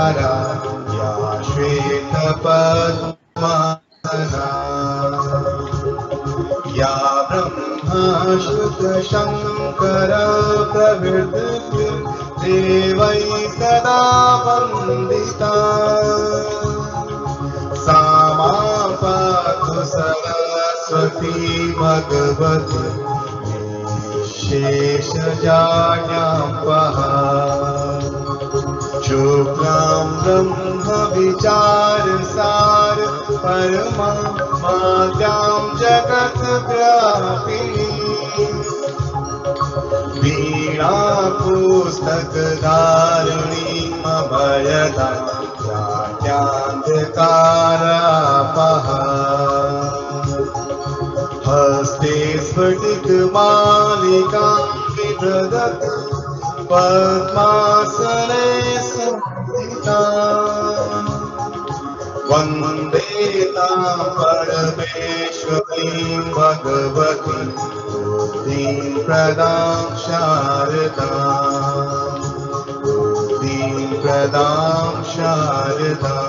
परा या श्वेतपद्मना या ब्रह्मा शुकशङ्कर प्रभृति देवै सदा वन्दिता सा मां पातु सरस्वती भगवती शेषजाड्याम्बः शुक्लां ब्रह्म विचारसार परमाद्यां जगद्व्यापिनी वीणापुस्तकधारिणीम् अभयदान्ध्यान्धकारापः हस्ते स्फटिकमालिकां विदधत् पद्मासने संस्थिता वन्दे तां परमेश्वरीं भगवतीं बुद्धिं प्रदां शारदां बुद्धिं प्रदां शारदां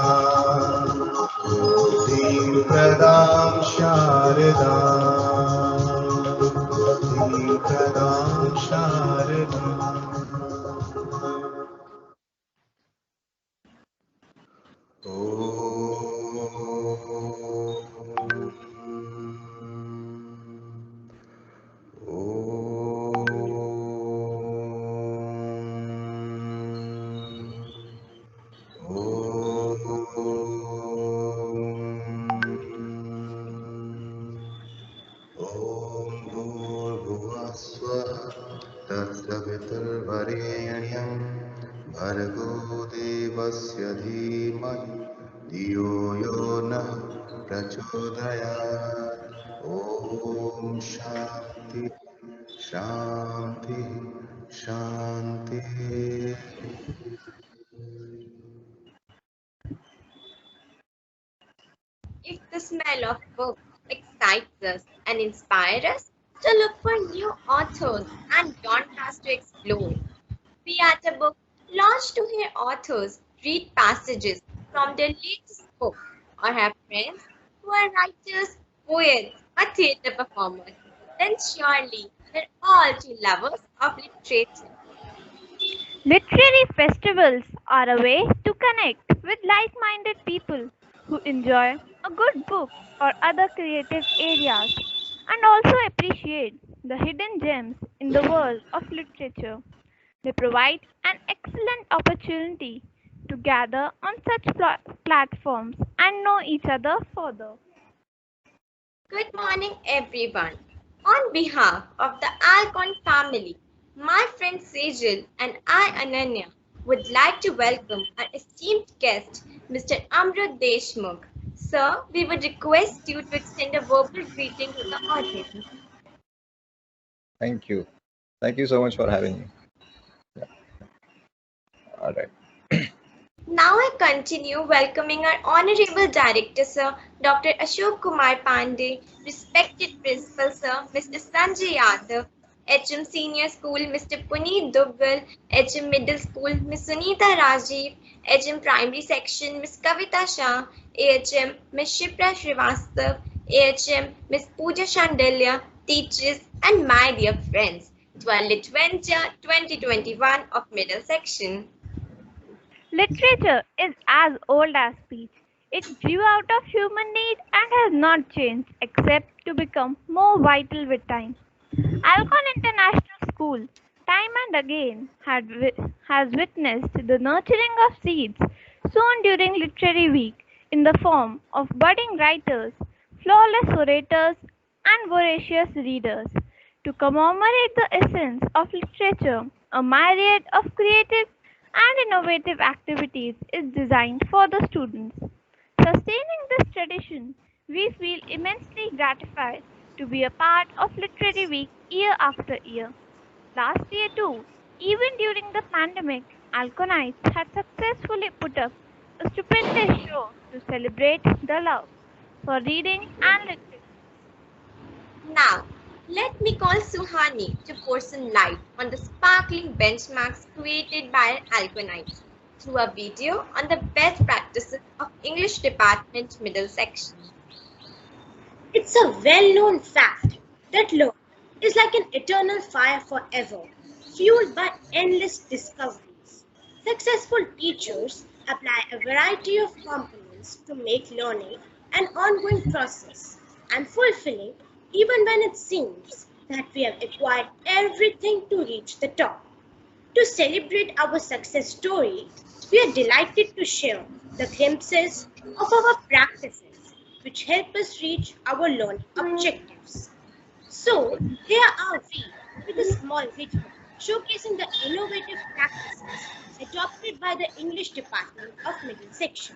बुद्धिं प्रदां शारदां बुद्धिं प्रदां शारदां तत्सवितुर्वरेण्यं भर्गो देवस्य धीमहि धियो यो नः प्रचोदयात् ॐ शान्ति शान्ति शान्ति। If the smell of books excites us and inspires us to look for new authors and genres to explore, we at a book launch to hear authors read passages from their latest book or have friends who are writers, poets, or theatre performers, then surely we're all true lovers of literature. Literary festivals are a way to connect with like-minded people who enjoy a good book or other creative areas and also appreciate the hidden gems in the world of literature. They provide an excellent opportunity to gather on such platforms and know each other further. Good morning, everyone. On behalf of the Alcon family, my friend Sejal and I, Ananya, would like to welcome our esteemed guest, Mr. Amrut Deshmukh. Sir, we would request you to extend a verbal greeting to the audience. Thank you. Thank you so much for having me. Yeah. All right. Now I continue welcoming our Honorable Director, Sir, Dr. Ashok Kumar Pandey, respected Principal, Sir, Mr. Sanjay Yadav, HM Senior School, Mr. Puneet Duggal, HM Middle School, Ms. Sunita Rajiv, HM Primary Section, Ms. Kavita Shah, AHM, Ms. Shipra Srivastav, AHM, Ms. Pooja Shandilya, teachers, and my dear friends, to our Litventure 2021 of Middle Section. Literature is as old as speech. It grew out of human need and has not changed except to become more vital with time. Alcon International School, time and again, has witnessed the nurturing of seeds sown during Literary Week in the form of budding writers, flawless orators, and voracious readers. To commemorate the essence of literature, a myriad of creative and innovative activities is designed for the students. Sustaining this tradition, we feel immensely gratified to be a part of Literary Week year after year. Last year too, even during the pandemic, Alconites had successfully put up a stupendous show to celebrate the love for reading and literature. Now, let me call Suhani to pour some light on the sparkling benchmarks created by Alconites. through a video on the best practices of English Department Middle Section. It's a well-known fact that learning is like an eternal fire forever, fueled by endless discoveries. Successful teachers apply a variety of components to make learning an ongoing process and fulfilling even when it seems that we have acquired everything to reach the top. To celebrate our success story, we are delighted to share the glimpses of our practices which help us reach our learning objectives. So, here are we with a small video showcasing the innovative practices adopted by the English Department of Middle Section.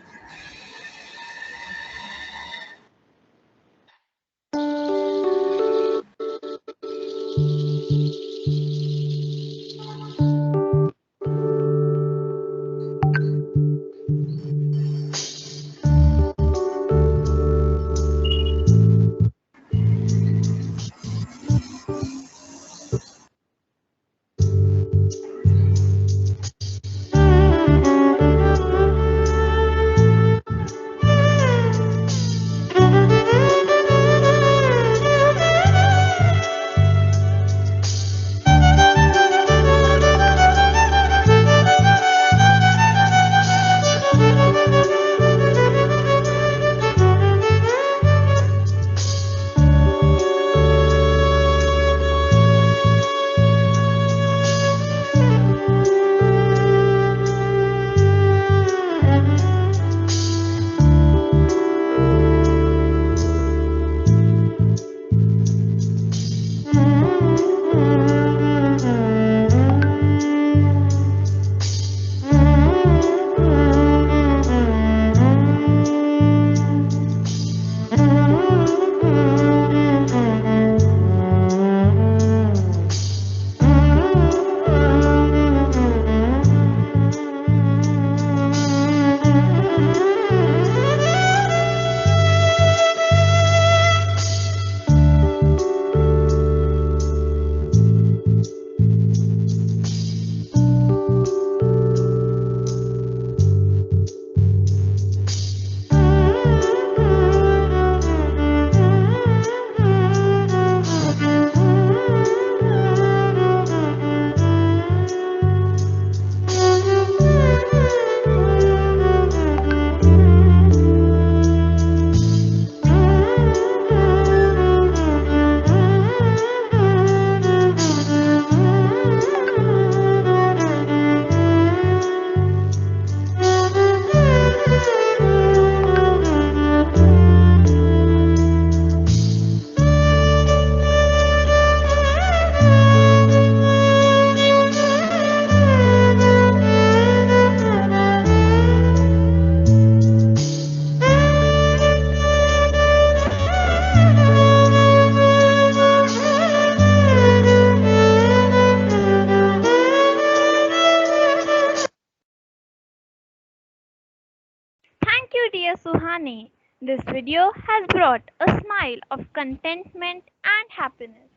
Thank you, dear Suhani. This video has brought a smile of contentment and happiness.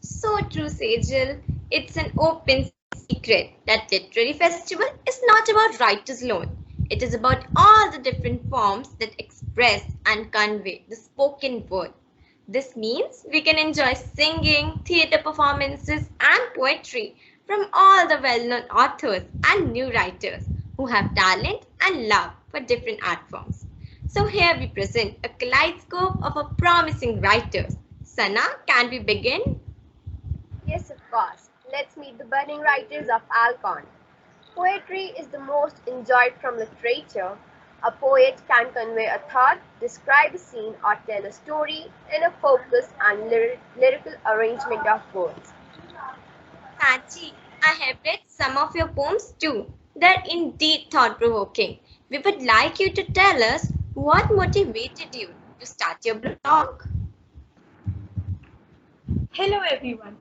So true, Sejal. It's an open secret that Literary Festival is not about writers alone. It is about all the different forms that express and convey the spoken word. This means we can enjoy singing, theatre performances, and poetry from all the well-known authors and new writers who have talent and love for different art forms. So here we present a kaleidoscope of a promising writers. Sana, can we begin? Yes, of course. Let's meet the budding writers of Alcon. Poetry is the most enjoyed from literature. A poet can convey a thought, describe a scene, or tell a story in a focused and lyrical arrangement of words. Sachi, I have read some of your poems too. They're indeed thought-provoking. We would like you to tell us what motivated you to start your blog. Hello everyone,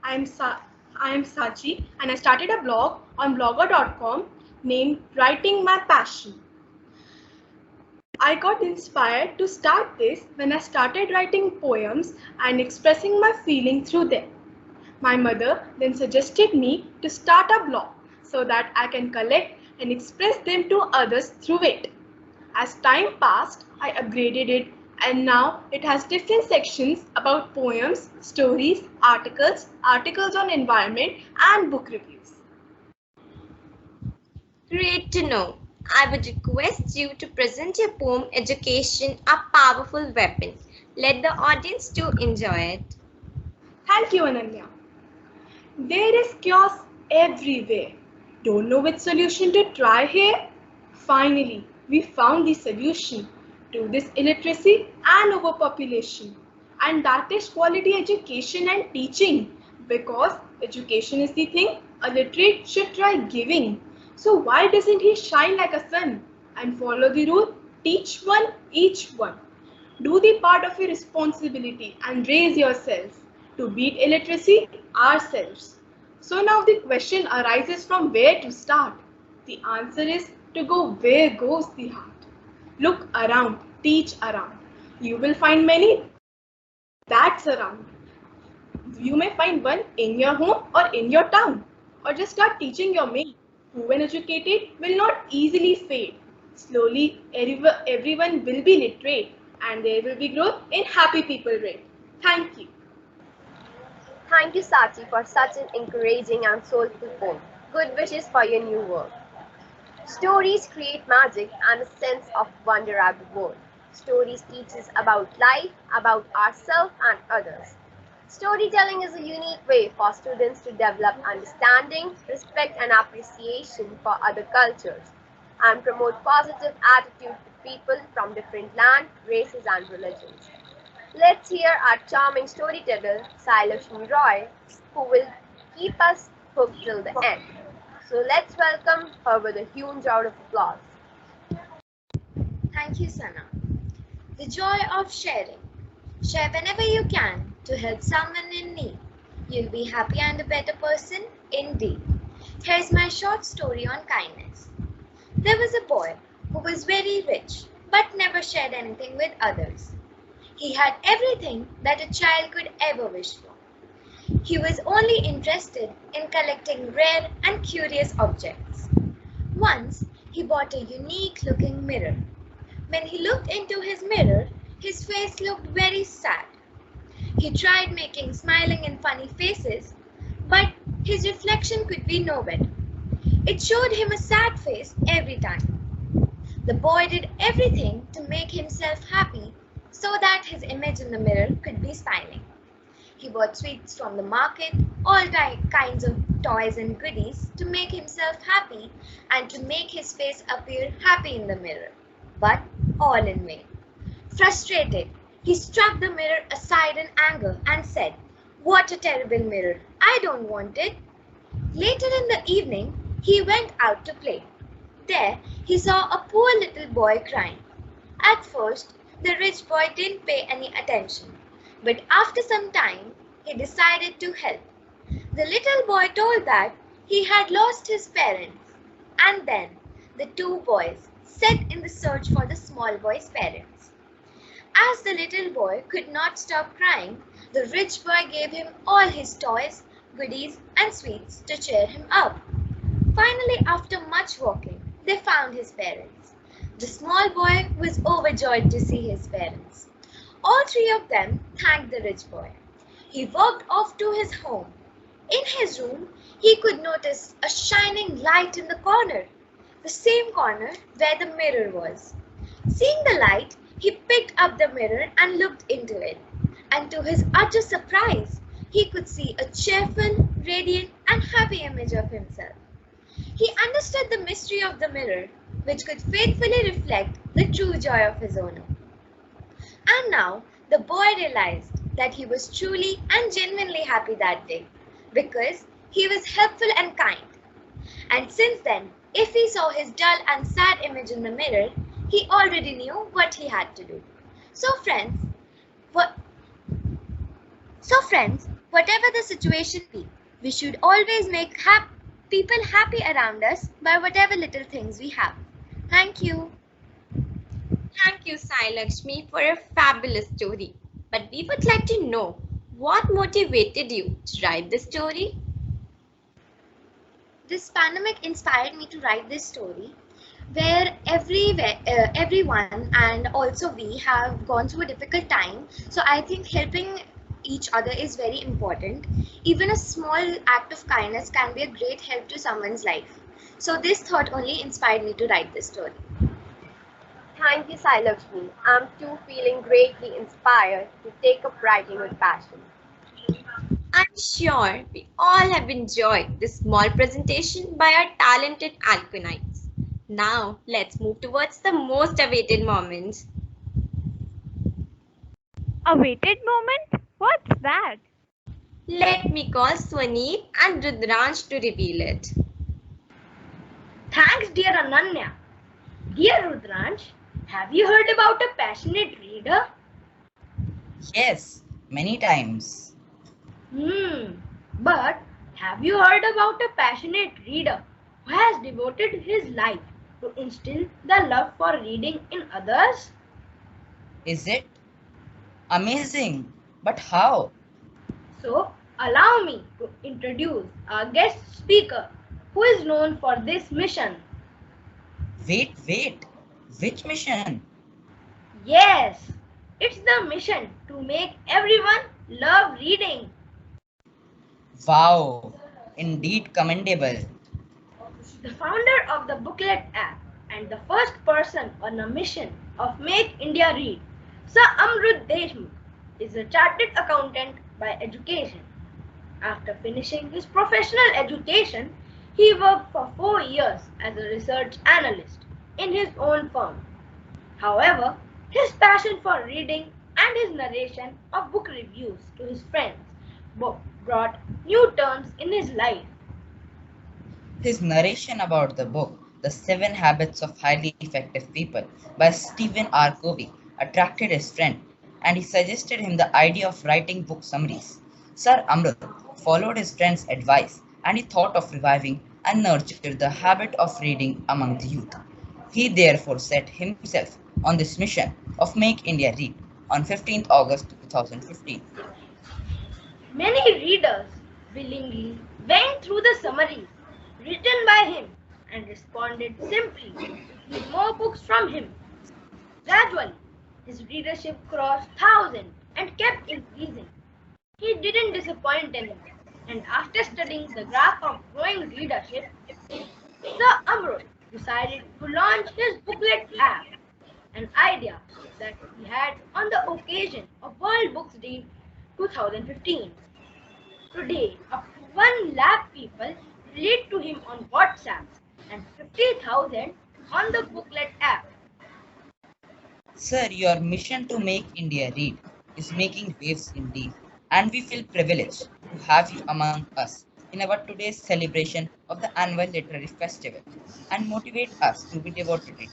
I am Sachi and I started a blog on blogger.com named Writing My Passion. I got inspired to start this when I started writing poems and expressing my feeling through them. My mother then suggested me to start a blog so that I can collect and express them to others through it. As time passed, I upgraded it, and now it has different sections about poems, stories, articles on environment, and book reviews. Great to know. I would request you to present your poem Education, a Powerful Weapon. Let the audience too enjoy it. Thank you, Ananya. There is chaos everywhere. Don't know which solution to try here? Finally, we found the solution to this illiteracy and overpopulation. And that is quality education and teaching. Because education is the thing a literate should try giving. So why doesn't he shine like a sun and follow the rule? Teach one, each one. Do the part of your responsibility and raise yourself to beat illiteracy ourselves. So now the question arises from where to start. The answer is to go where goes the heart. Look around, teach around. You will find many that's around. You may find one in your home or in your town. Or just start teaching your mate, who when educated will not easily fade. Slowly everyone will be literate and there will be growth in happy people rate. Thank you. Thank you, Sachi, for such an encouraging and soulful poem. Good wishes for your new work. Stories create magic and a sense of wonder at the world. Stories teach us about life, about ourselves and others. Storytelling is a unique way for students to develop understanding, respect and appreciation for other cultures and promote positive attitude to people from different lands, races and religions. Let's hear our charming storyteller, Sai Lakshmi Roy, who will keep us hooked till the end. So let's welcome her with a huge round of applause. Thank you, Sana. The joy of sharing. Share whenever you can to help someone in need. You'll be happy and a better person indeed. Here's my short story on kindness. There was a boy who was very rich but never shared anything with others. He had everything that a child could ever wish for. He was only interested in collecting rare and curious objects. Once, he bought a unique looking mirror. When he looked into his mirror, his face looked very sad. He tried making smiling and funny faces, but his reflection could be no better. It showed him a sad face every time. The boy did everything to make himself happy so that his image in the mirror could be smiling. He bought sweets from the market, all kinds of toys and goodies to make himself happy and to make his face appear happy in the mirror, but all in vain. Frustrated, he struck the mirror aside in anger and said, "What a terrible mirror! I don't want it." Later in the evening, he went out to play. There, he saw a poor little boy crying. At first, the rich boy didn't pay any attention, but after some time, he decided to help. The little boy told that he had lost his parents, and then the two boys set in the search for the small boy's parents. As the little boy could not stop crying, the rich boy gave him all his toys, goodies, and sweets to cheer him up. Finally, after much walking, they found his parents. The small boy was overjoyed to see his parents. All three of them thanked the rich boy. He walked off to his home. In his room, he could notice a shining light in the corner, the same corner where the mirror was. Seeing the light, he picked up the mirror and looked into it. And to his utter surprise, he could see a cheerful, radiant, and happy image of himself. He understood the mystery of the mirror, which could faithfully reflect the true joy of his owner. And now, the boy realized that he was truly and genuinely happy that day, because he was helpful and kind. And since then, if he saw his dull and sad image in the mirror, he already knew what he had to do. So friends, whatever the situation be, we should always make people happy around us by whatever little things we have. Thank you. Thank you, Sai Lakshmi, for a fabulous story. But we would like to know what motivated you to write the story? this pandemic inspired me to write this story where everyone and also we have gone through a difficult time. So I think helping each other is very important. Even a small act of kindness can be a great help to someone's life. So this thought only inspired me to write this story. Thank you, Sai Lakshmi. I'm too feeling greatly inspired to take up writing with passion. I'm sure we all have enjoyed this small presentation by our talented Alconites. Now let's move towards the most awaited moment. Awaited moment? What's that? Let me call Swaneet and Rudransh to reveal it. Thanks, dear Ananya. Dear Rudransh, have you heard about a passionate reader? Yes, many times. But have you heard about a passionate reader who has devoted his life to instill the love for reading in others? Is it? Amazing. But how? So, allow me to introduce our guest speaker who is known for this mission. Wait. Which mission? Yes, it's the mission to make everyone love reading. Wow. Indeed commendable. The founder of the Booklet app and the first person on a mission of Make India Read, Sir Amrut Deshmukh, is a chartered accountant by education. After finishing his professional education, he worked for 4 years as a research analyst in his own firm. However, his passion for reading and his narration of book reviews to his friends brought new turns in his life. His narration about the book, The 7 Habits of Highly Effective People by Stephen R. Covey, attracted his friend, and he suggested him the idea of writing book summaries. Sir Amrut followed his friend's advice, and he thought of reviving and nurtured the habit of reading among the youth. He therefore set himself on this mission of Make India Read on 15th August 2015. Many readers willingly went through the summaries written by him and responded simply to read more books from him. Gradually, his readership crossed 1,000 and kept increasing. He didn't disappoint anyone, and after studying the graph of growing readership, Sir Amrut decided to launch his Booklet app, an idea that he had on the occasion of World Books Day 2015. Today, up to 1 lakh people relate to him on WhatsApp and 50,000 on the Booklet app. Sir, your mission to make India read is making waves indeed, and we feel privileged to have you among us in our today's celebration of the annual literary festival and motivate us to be devoted to it.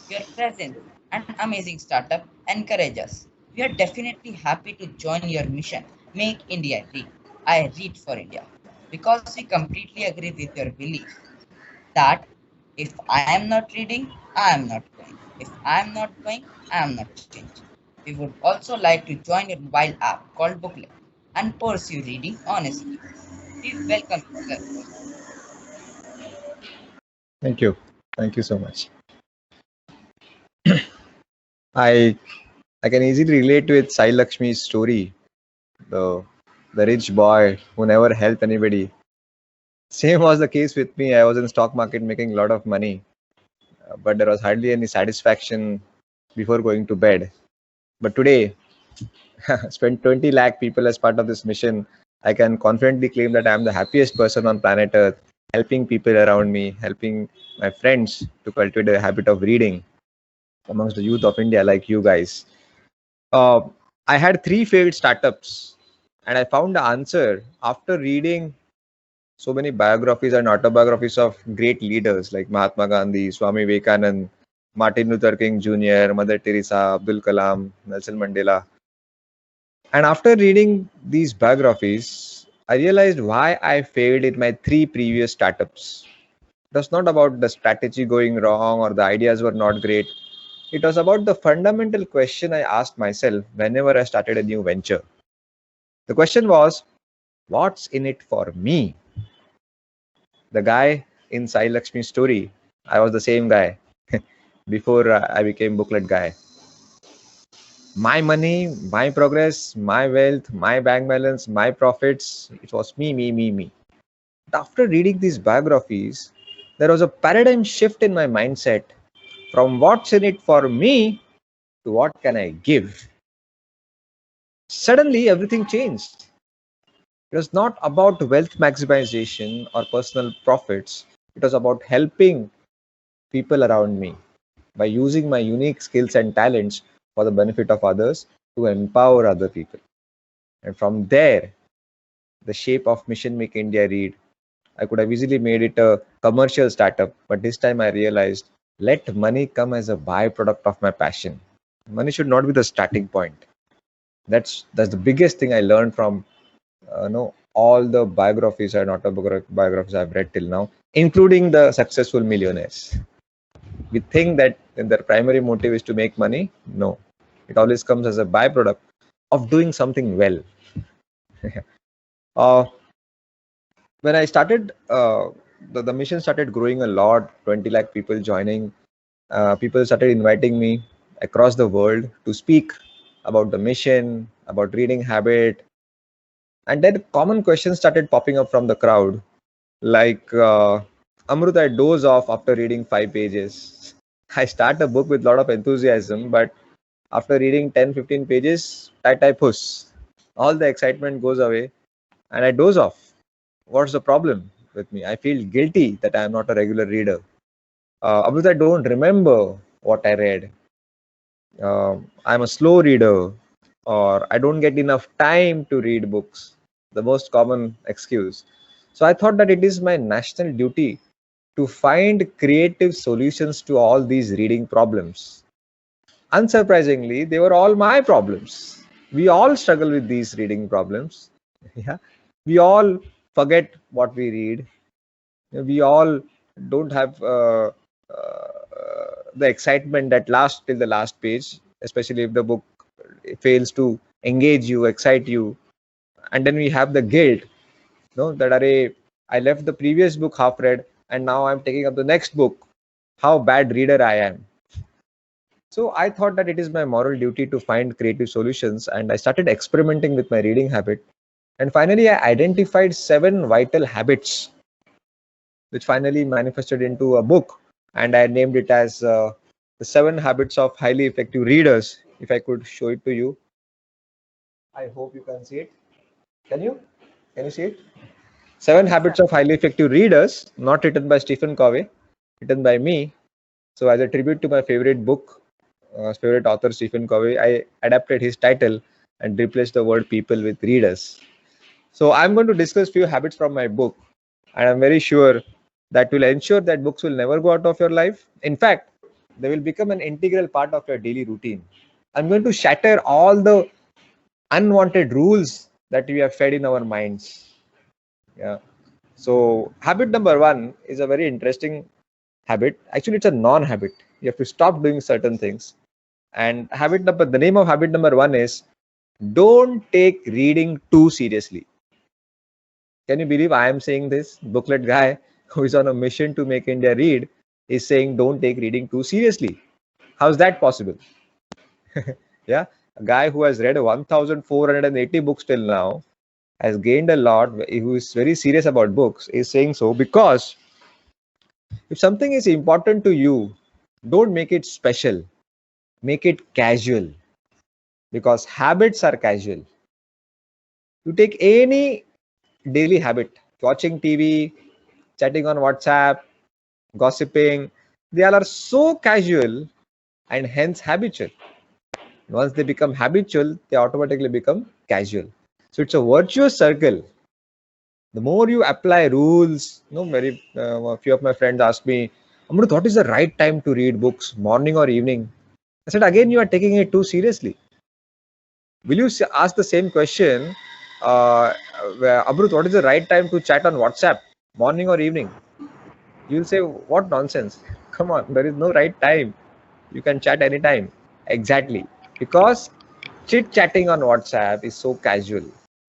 Your presence and amazing startup encourage us. We are definitely happy to join your mission, Make India Read. I read for India, because we completely agree with your belief that if I am not reading, I am not going. If I am not going, I am not changing. We would also like to join your mobile app called Booklet and pursue reading honestly. We welcome you, sir. Thank you. Thank you so much. I can easily relate with Sai Lakshmi's story, the rich boy who never helped anybody. Same was the case with me. I was in stock market making a lot of money, but there was hardly any satisfaction before going to bed. But today, spent 20 lakh people as part of this mission. I can confidently claim that I am the happiest person on planet Earth, helping people around me, helping my friends to cultivate a habit of reading amongst the youth of India like you guys. I had 3 failed startups, and I found the answer after reading so many biographies and autobiographies of great leaders like Mahatma Gandhi, Swami Vivekanand, Martin Luther King Jr., Mother Teresa, Abdul Kalam, Nelson Mandela. And after reading these biographies, I realized why I failed in my 3 previous startups. It was not about the strategy going wrong or the ideas were not great. It was about the fundamental question I asked myself whenever I started a new venture. The question was, what's in it for me? The guy in Sai Lakshmi's story, I was the same guy before I became booklet guy. My money, my progress, my wealth, my bank balance, my profits. It was me, me, me, me. After reading these biographies, there was a paradigm shift in my mindset from what's in it for me to what can I give. Suddenly, everything changed. It was not about wealth maximization or personal profits. It was about helping people around me by using my unique skills and talents for the benefit of others to empower other people. And from there, the shape of Mission Make India Read, I could have easily made it a commercial startup, but this time I realized let money come as a byproduct of my passion. Money should not be the starting point. That's the biggest thing I learned from all the biographies and autobiographies I've read till now, including the successful millionaires. We think that their primary motive is to make money. No, it always comes as a byproduct of doing something well. When I started, the mission started growing a lot. 20 lakh people joining. People started inviting me across the world to speak about the mission, about reading habit, and then common questions started popping up from the crowd, like Amrut, I doze off after reading 5 pages. I start a book with a lot of enthusiasm, but after reading 10-15 pages, I puss. All the excitement goes away and I doze off. What's the problem with me? I feel guilty that I am not a regular reader. Amrut, I don't remember what I read. I'm a slow reader, or I don't get enough time to read books. The most common excuse. So I thought that it is my national duty to find creative solutions to all these reading problems. Unsurprisingly, they were all my problems. We all struggle with these reading problems. Yeah, we all forget what we read. We all don't have the excitement that lasts till the last page, especially if the book fails to engage you, excite you. And then we have the guilt, that I left the previous book half read and now I'm taking up the next book. How bad reader I am. So I thought that it is my moral duty to find creative solutions, and I started experimenting with my reading habit. And finally, I identified 7 vital habits, which finally manifested into a book. And I named it as the 7 Habits of Highly Effective Readers. If I could show it to you. I hope you can see it. Can you see it? 7 Habits of Highly Effective Readers, not written by Stephen Covey, written by me. So as a tribute to my favorite book, favorite author Stephen Covey, I adapted his title and replaced the word people with readers. So I'm going to discuss few habits from my book, and I'm very sure that will ensure that books will never go out of your life. In fact, they will become an integral part of your daily routine. I'm going to shatter all the unwanted rules that we have fed in our minds. Yeah. So habit number 1 is a very interesting habit. Actually, it's a non-habit. You have to stop doing certain things. And the name of habit number 1 is don't take reading too seriously. Can you believe I am saying this? Booklet guy who is on a mission to make India read is saying don't take reading too seriously. How's that possible? Yeah, a guy who has read 1,480 books till now, has gained a lot, who is very serious about books, is saying so because if something is important to you, don't make it special, make it casual, because habits are casual. You take any daily habit, watching TV, chatting on WhatsApp, gossiping, they all are so casual and hence habitual. Once they become habitual, they automatically become casual. So it's a virtuous circle. The more you apply rules, a few of my friends asked me, Amrut, what is the right time to read books, morning or evening? I said, again, you are taking it too seriously. Will you ask the same question, Amrut, what is the right time to chat on WhatsApp, morning or evening? You'll say, what nonsense. Come on, there is no right time. You can chat anytime. Exactly. Because chit-chatting on WhatsApp is so casual.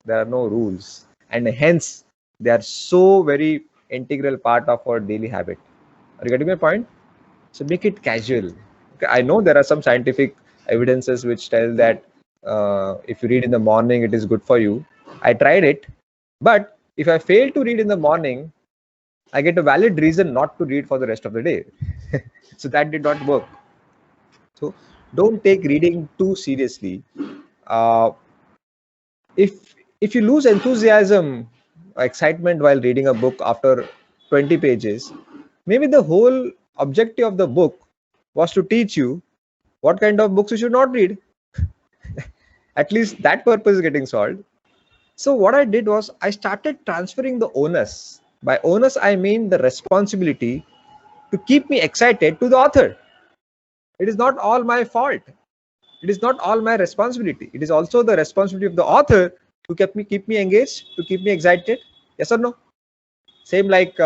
There are no rules. And hence, they are so very integral part of our daily habit. Are you getting my point? So make it casual. Okay, I know there are some scientific evidences which tell that if you read in the morning, it is good for you. I tried it, but if I fail to read in the morning, I get a valid reason not to read for the rest of the day. So that did not work. So don't take reading too seriously. Uh, if you lose enthusiasm, excitement while reading a book after 20 pages, maybe the whole objective of the book was to teach you what kind of books you should not read. At least that purpose is getting solved. So what I did was I started transferring the onus. By onus, I mean the responsibility to keep me excited to the author. It is not all my fault. It is not all my responsibility. It is also the responsibility of the author to keep me engaged, to keep me excited. Yes or no? Same like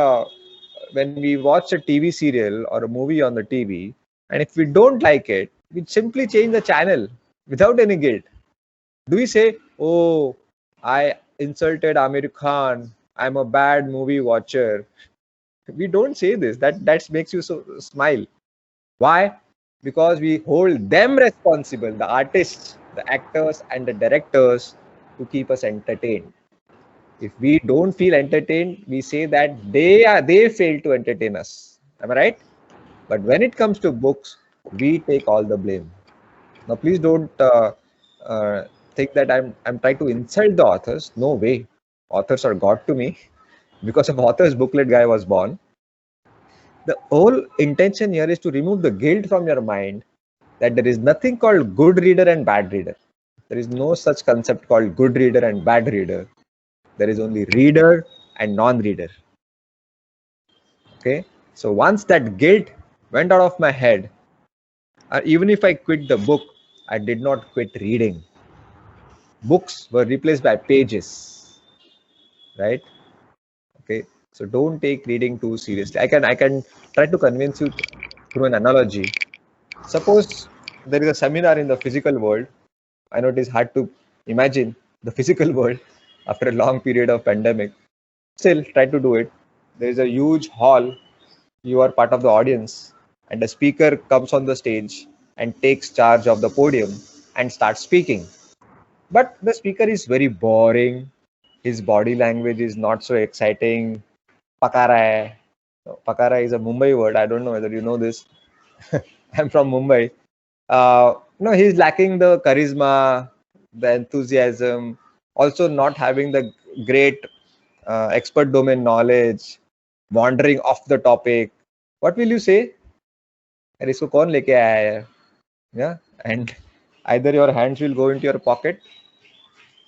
when we watch a TV serial or a movie on the TV, and if we don't like it, we simply change the channel without any guilt. Do we say, "Oh, I insulted Amir Khan. I'm a bad movie watcher"? We don't say this. That makes you so smile. Why? Because we hold them responsible, the artists, the actors, and the directors, to keep us entertained. If we don't feel entertained, we say that they fail to entertain us. Am I right? But when it comes to books, we take all the blame. Now, please don't think that I'm trying to insult the authors. No way. Authors are God to me. Because of authors booklet guy was born. The whole intention here is to remove the guilt from your mind that there is nothing called good reader and bad reader. There is no such concept called good reader and bad reader. There is only reader and non-reader. Okay. So once that guilt went out of my head, even if I quit the book, I did not quit reading. Books were replaced by pages, right? Okay. So don't take reading too seriously. I can try to convince you through an analogy. Suppose there is a seminar in the physical world. I know it is hard to imagine the physical world after a long period of pandemic. Still, try to do it. There is a huge hall. You are part of the audience, and a speaker comes on the stage and takes charge of the podium and starts speaking. But the speaker is very boring. His body language is not so exciting. Pakara hai. Pakara is a Mumbai word. I don't know whether you know this. I'm from Mumbai. No, he's lacking the charisma, the enthusiasm, also not having the great expert domain knowledge, wandering off the topic. What will you say? अरे इसको कौन लेके आया है? Yeah, and either your hands will go into your pocket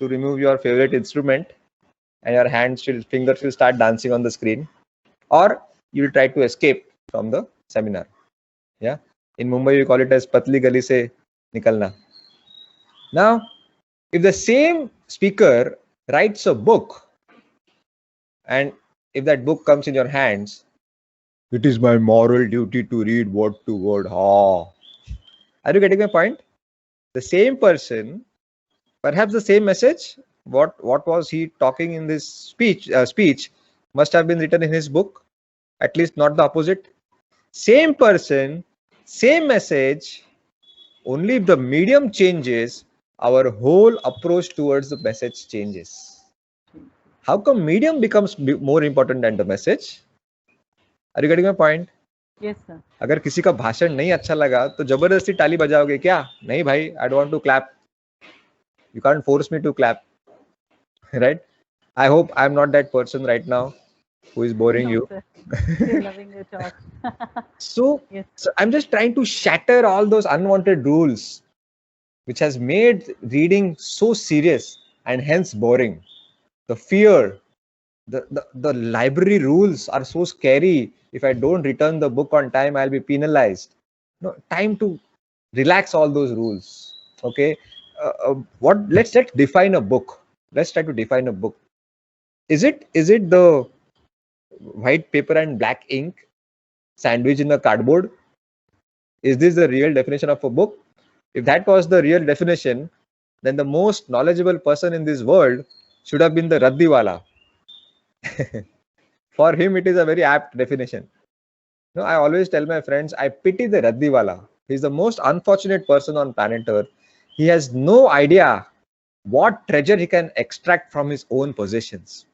to remove your favorite instrument, and your fingers will start dancing on the screen, or you will try to escape from the seminar. Yeah, in Mumbai we call it as patli gali se nikalna. Now, if the same speaker writes a book, and if that book comes in your hands, it is my moral duty to read word to word. Are you getting my point? The same person, perhaps the same message. What was he talking in this speech? Speech must have been written in his book. At least not the opposite. Same person, same message. Only if the medium changes, our whole approach towards the message changes. How come medium becomes more important than the message? Are you getting my point? Yes, sir. अगर किसी का भाषण नहीं अच्छा लगा तो जबरदस्ती ताली बजाओगे क्या? नहीं भाई, I don't want to clap. You can't force me to clap, right? I hope I'm not that person right now who is boring you. You're loving your talk. So I'm just trying to shatter all those unwanted rules, which has made reading so serious and hence boring. The fear, the library rules are so scary. If I don't return the book on time, I'll be penalized. No, time to relax all those rules. Okay. Let's define a book. Let's try to define a book. Is it the white paper and black ink sandwich in a cardboard? Is this the real definition of a book? If that was the real definition, then the most knowledgeable person in this world should have been the Raddiwala. For him, it is a very apt definition. No, I always tell my friends, I pity the Raddiwala. He's the most unfortunate person on planet Earth. He has no idea what treasure he can extract from his own possessions.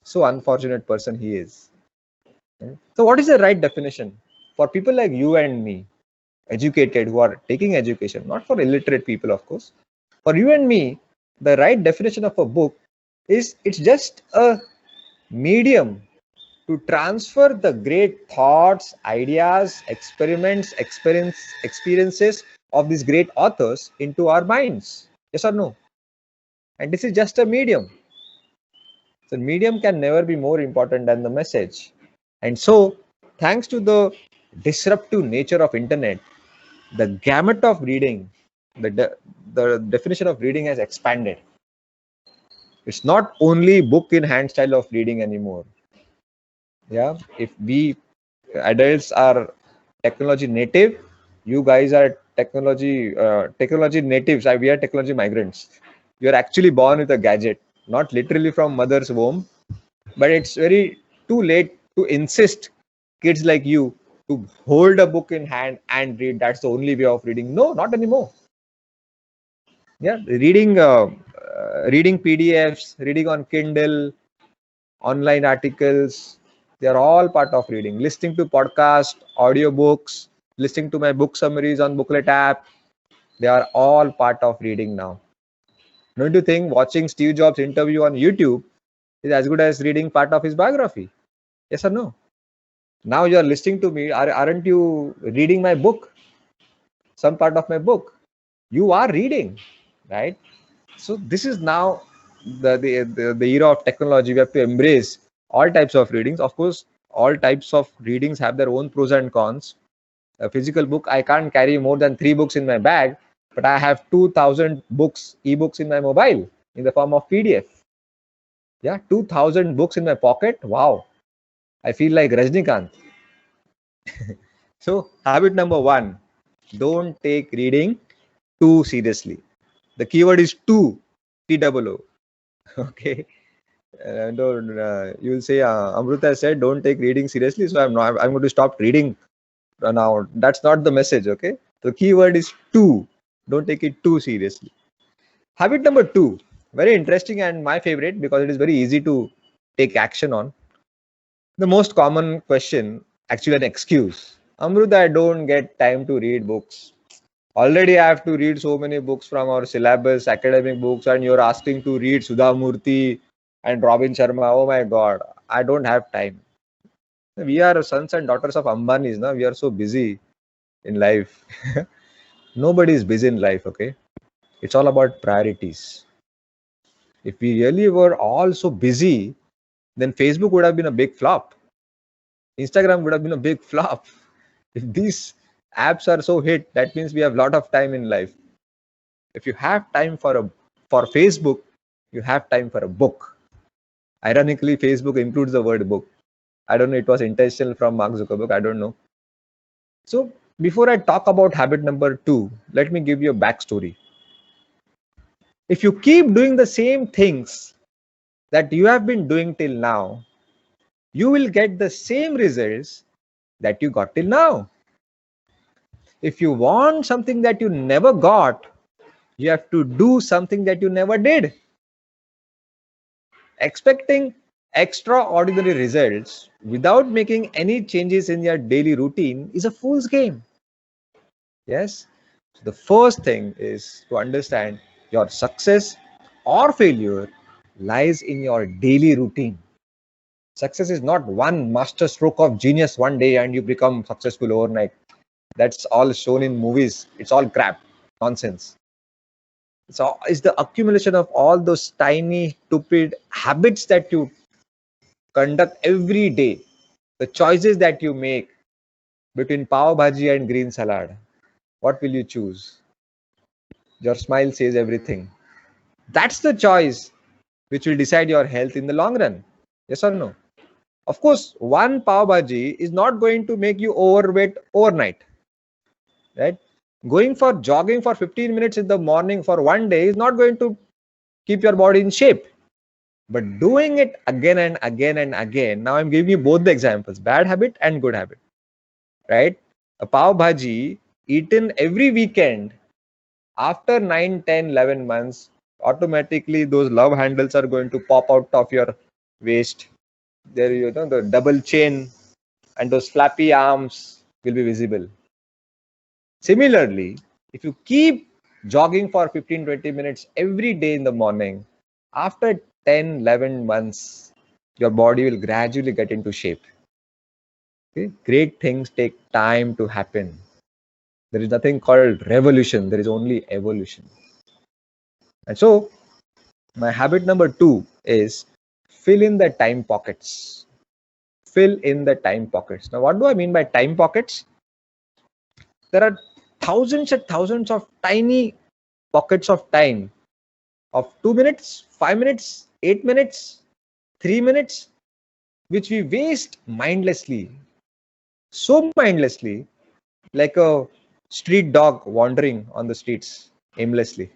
So unfortunate person he is. So what is the right definition for people like you and me, educated, who are taking education, not for illiterate people, of course? For you and me, the right definition of a book is it's just a medium to transfer the great thoughts, ideas, experiments, experiences of these great authors into our minds. Yes or no? And this is just a medium. So medium can never be more important than the message. And so, thanks to the disruptive nature of internet, the gamut of reading, the definition of reading has expanded. It's not only book in hand style of reading anymore. Yeah, if we adults are technology native, you guys are technology natives. We are technology migrants. You are actually born with a gadget, not literally from mother's womb, but it's very too late to insist kids like you to hold a book in hand and read. That's the only way of reading. No, not anymore. Yeah, reading PDFs, reading on Kindle, online articles, they are all part of reading. Listening to podcasts, audiobooks, listening to my book summaries on Booklet app, they are all part of reading now. Don't you think watching Steve Jobs interview on YouTube is as good as reading part of his biography? Yes or no? Now you are listening to me. Aren't you reading my book? Some part of my book. You are reading, right? So this is now the era of technology. We have to embrace all types of readings. Of course, all types of readings have their own pros and cons. A physical book, I can't carry more than 3 books in my bag, but I have 2,000 books, ebooks in my mobile in the form of PDF. Yeah, 2,000 books in my pocket. Wow, I feel like Rajnikant. So habit number 1, don't take reading too seriously. The keyword is too, T-O-O. Okay. You'll say Amruta said don't take reading seriously, so I'm going to stop reading now. That's not the message. Okay, the keyword is too. Don't take it too seriously. Habit number 2, very interesting and my favorite because it is very easy to take action on. The most common question, actually an excuse: Amruta, I don't get time to read books. Already I have to read so many books from our syllabus, academic books, and you're asking to read Sudha Murthy and Robin Sharma. Oh my God, I don't have time. We are sons and daughters of Ambanis. Now we are so busy in life. Nobody is busy in life, okay? It's all about priorities. If we really were all so busy, then Facebook would have been a big flop. Instagram would have been a big flop. If these apps are so hit, that means we have a lot of time in life. If you have time for Facebook, you have time for a book. Ironically, Facebook includes the word book. I don't know, it was intentional from Mark Zuckerberg, I don't know. So before I talk about habit number 2, let me give you a backstory. If you keep doing the same things that you have been doing till now, you will get the same results that you got till now. If you want something that you never got, you have to do something that you never did. Expecting extraordinary results without making any changes in your daily routine is a fool's game. Yes. So the first thing is to understand your success or failure lies in your daily routine. Success is not one master stroke of genius one day and you become successful overnight. That's all shown in movies. It's all crap, nonsense. So it's the accumulation of all those tiny, stupid habits that you conduct every day. The choices that you make between pav bhaji and green salad. What will you choose? Your smile says everything. That's the choice which will decide your health in the long run. Yes or no? Of course, one pav bhaji is not going to make you overweight overnight. Right? Going for jogging for 15 minutes in the morning for one day is not going to keep your body in shape. But doing it again and again and again, now I'm giving you both the examples, bad habit and good habit, right? A pav bhaji eaten every weekend, after 9, 10, 11 months, automatically those love handles are going to pop out of your waist. There, the double chain and those flappy arms will be visible. Similarly, if you keep jogging for 15, 20 minutes every day in the morning, after 10, 11 months, your body will gradually get into shape. Okay? Great things take time to happen. There is nothing called revolution, there is only evolution. And so, my habit number 2 is fill in the time pockets. Fill in the time pockets. Now, what do I mean by time pockets? There are thousands and thousands of tiny pockets of time of 2 minutes, 5 minutes, 8 minutes, 3 minutes, which we waste mindlessly. So mindlessly, like a street dog wandering on the streets aimlessly.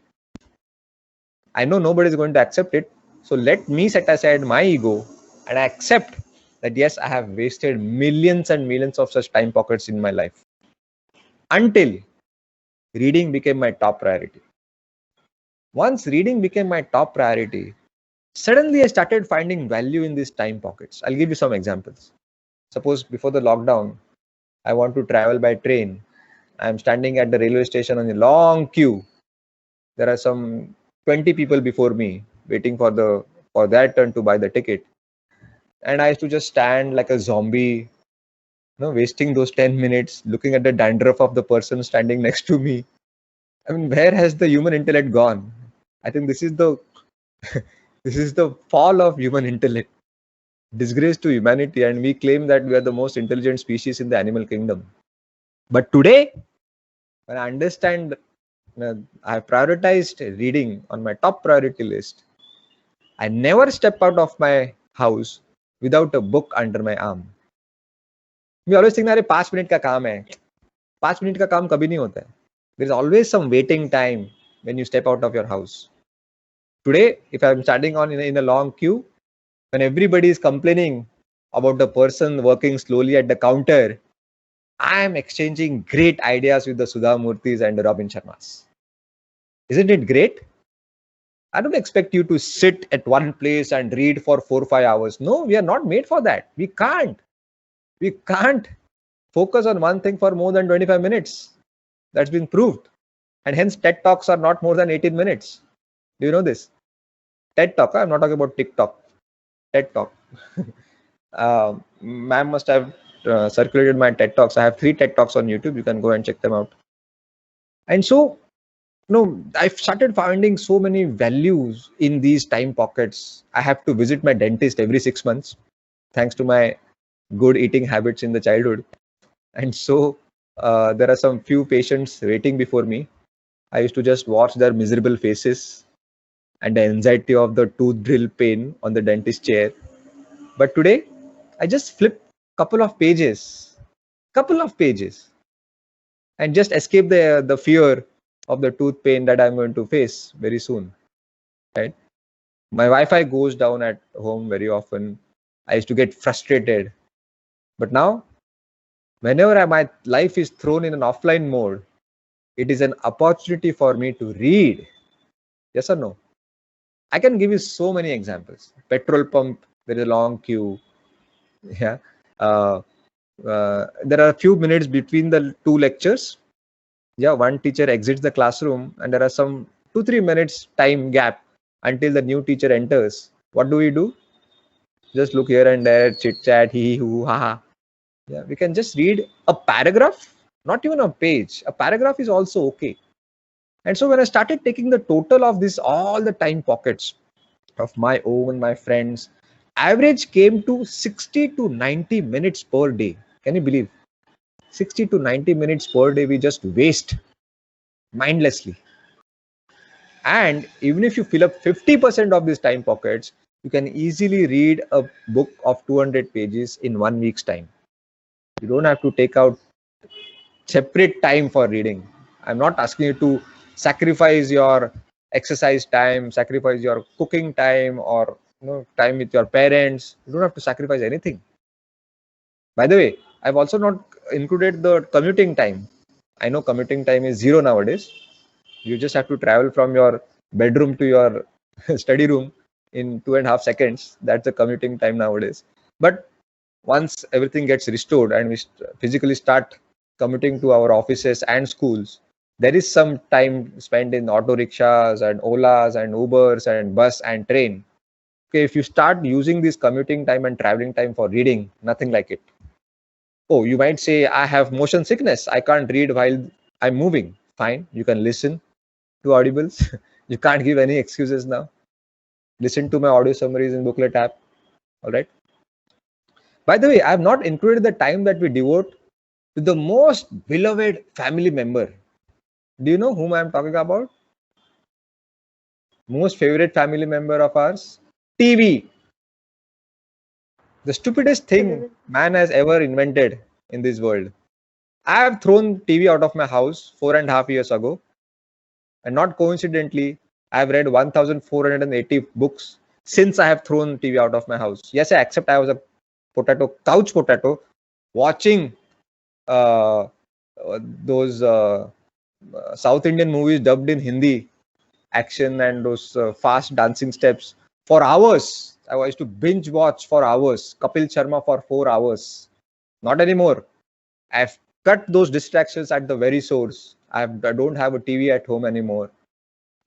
I know nobody is going to accept it. So let me set aside my ego and accept that yes, I have wasted millions and millions of such time pockets in my life. Until reading became my top priority. Once reading became my top priority, suddenly I started finding value in these time pockets. I'll give you some examples. Suppose before the lockdown, I want to travel by train. I'm standing at the railway station on a long queue. There are some 20 people before me waiting for their turn to buy the ticket. And I used to just stand like a zombie, wasting those 10 minutes looking at the dandruff of the person standing next to me. I mean, where has the human intellect gone? I think this is the this is the fall of human intellect. Disgrace to humanity, and we claim that we are the most intelligent species in the animal kingdom. But today, when I understand, I have prioritized reading on my top priority list. I never step out of my house without a book under my arm. We always think that 5 minute का काम है. 5 minute का काम कभी नहीं होता है. There is always some waiting time when you step out of your house. Today, if I'm standing in a long queue, when everybody is complaining about the person working slowly at the counter, I am exchanging great ideas with the Sudha Murthis and the Robin Sharmas. Isn't it great? I don't expect you to sit at one place and read for 4 or 5 hours. No, we are not made for that. We can't. We can't focus on one thing for more than 25 minutes. That's been proved. And hence TED Talks are not more than 18 minutes. Do you know this? TED Talk, I'm not talking about TikTok. TED Talk. Ma'am must have circulated my TED Talks. I have 3 TED Talks on YouTube. You can go and check them out. And so, I've started finding so many values in these time pockets. I have to visit my dentist every 6 months, thanks to my good eating habits in the childhood. And so, there are some few patients waiting before me. I used to just watch their miserable faces and the anxiety of the tooth drill pain on the dentist chair. But today, I just flip couple of pages, and just escape the fear of the tooth pain that I'm going to face very soon. Right? My Wi-Fi goes down at home very often. I used to get frustrated. But now, whenever my life is thrown in an offline mode, it is an opportunity for me to read. Yes or no? I can give you so many examples. Petrol pump, there is a long queue. Yeah. There are a few minutes between the 2 lectures. Yeah, one teacher exits the classroom and there are some 2-3 minutes time gap until the new teacher enters. What do? Just look here and there, chit chat, hee hee hoo, ha ha. Yeah, we can just read a paragraph, not even a page. A paragraph is also okay. And so when I started taking the total of this, all the time pockets of my own, my friends, average came to 60 to 90 minutes per day. Can you believe? 60 to 90 minutes per day we just waste mindlessly. And even if you fill up 50% of these time pockets, you can easily read a book of 200 pages in 1 week's time. You don't have to take out separate time for reading. I'm not asking you to sacrifice your exercise time, sacrifice your cooking time, or time with your parents. You don't have to sacrifice anything. By the way, I've also not included the commuting time. I know commuting time is zero nowadays. You just have to travel from your bedroom to your study room in 2.5 seconds. That's the commuting time nowadays. But once everything gets restored and we physically start commuting to our offices and schools, there is some time spent in auto rickshaws and Olas and Ubers and bus and train. Okay, if you start using this commuting time and traveling time for reading, nothing like it. Oh, you might say, I have motion sickness. I can't read while I'm moving. Fine, you can listen to audibles. You can't give any excuses now. Listen to my audio summaries in Booklet app. All right. By the way, I have not included the time that we devote to the most beloved family member. Do you know whom I am talking about? Most favorite family member of ours? TV. The stupidest thing man has ever invented in this world. I have thrown TV out of my house 4.5 years ago. And not coincidentally, I have read 1,480 books since I have thrown TV out of my house. Yes, I accept I was a couch potato, watching those South Indian movies dubbed in Hindi, action and those fast dancing steps for hours. I used to binge watch for hours. Kapil Sharma for 4 hours. Not anymore. I've cut those distractions at the very source. I don't have a TV at home anymore.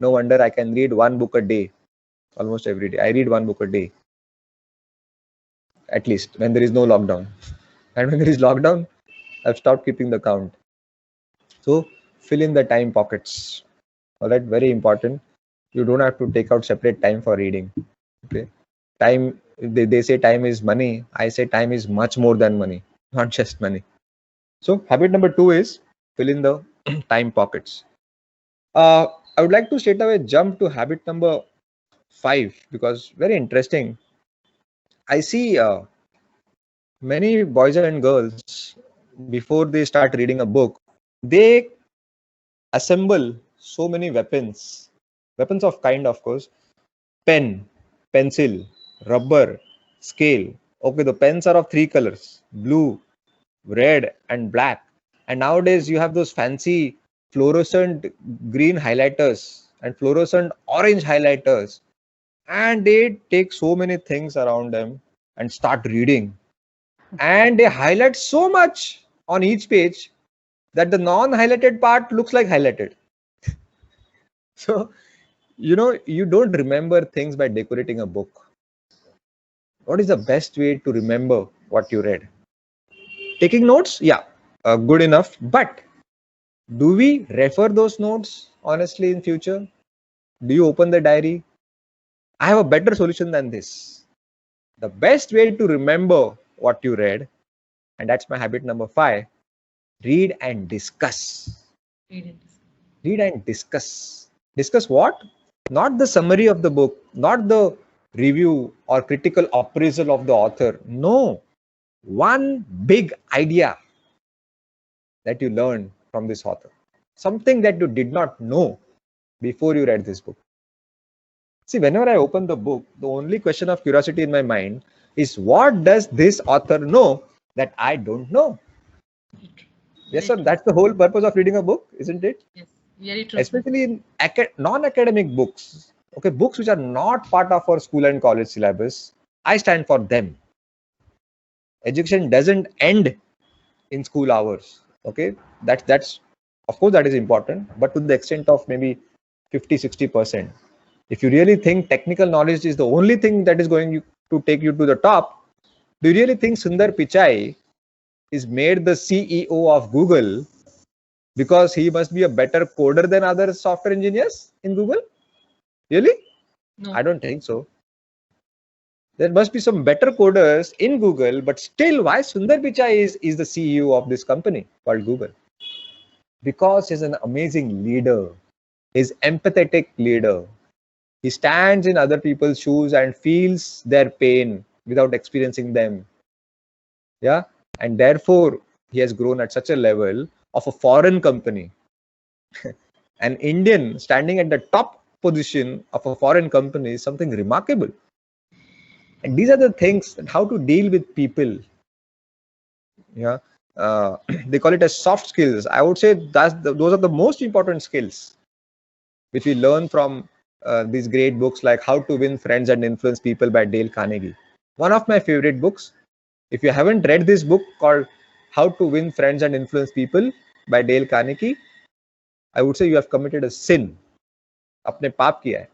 No wonder I can read one book a day, almost every day. I read one book a day, at least when there is no lockdown. And when there is lockdown, I've stopped keeping the count. So fill in the time pockets. All right, very important. You don't have to take out separate time for reading. Okay, time. They say time is money. I say time is much more than money, not just money. So habit number 2 is fill in the time pockets. I would like to straight away jump to habit number 5 because very interesting. I see many boys and girls, before they start reading a book, they assemble so many weapons of kind, of course: pen, pencil, rubber, scale. Okay, the pens are of 3 colors: blue, red and black. And nowadays you have those fancy fluorescent green highlighters and fluorescent orange highlighters, and they take so many things around them and start reading, and they highlight so much on each page that the non-highlighted part looks like highlighted. So you don't remember things by decorating a book. What is the best way to remember what you read? Taking notes, yeah, good enough. But do we refer those notes honestly in future? Do you open the diary? I have a better solution than this. The best way to remember what you read, and that's my habit number 5, read and discuss. Read and discuss. Discuss what? Not the summary of the book, not the review or critical appraisal of the author. No. One big idea that you learned from this author. Something that you did not know before you read this book. See, whenever I open the book, the only question of curiosity in my mind is, what does this author know that I don't know? Yes, sir. That's the whole purpose of reading a book, isn't it? Yes, very true. Especially in non-academic books. Okay, books which are not part of our school and college syllabus. I stand for them. Education doesn't end in school hours. Okay, that's of course that is important, but to the extent of maybe 50-60%. If you really think technical knowledge is the only thing that is going to take you to the top, do you really think Sundar Pichai is made the CEO of Google because he must be a better coder than other software engineers in Google? Really? No. I don't think so. There must be some better coders in Google, but still, why Sundar Pichai is the CEO of this company called Google? Because he's an amazing leader. He's empathetic leader. He stands in other people's shoes and feels their pain without experiencing them. Yeah, and therefore he has grown at such a level of a foreign company. An Indian standing at the top position of a foreign company is something remarkable. And these are the things that how to deal with people. Yeah, they call it as soft skills. I would say those are the most important skills which we learn from these great books like How to Win Friends and Influence People by Dale Carnegie. One of my favorite books. If you haven't read this book called How to Win Friends and Influence People by Dale Carnegie, I would say you have committed a sin. आपने पाप किया है.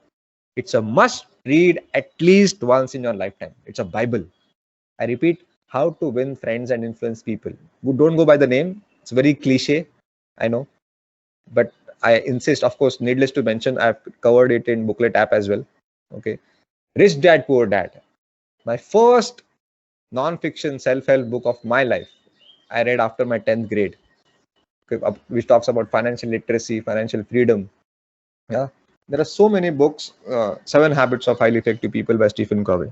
It's a must read at least once in your lifetime. It's a Bible. I repeat, How to Win Friends and Influence People. Don't go by the name. It's very cliche, I know. But I insist, of course, needless to mention, I've covered it in Booklet app as well. Okay. Rich Dad, Poor Dad. My first non-fiction self-help book of my life. I read after my 10th grade, which talks about financial literacy, financial freedom. Yeah. There are so many books. 7 Habits of Highly Effective People by Stephen Covey.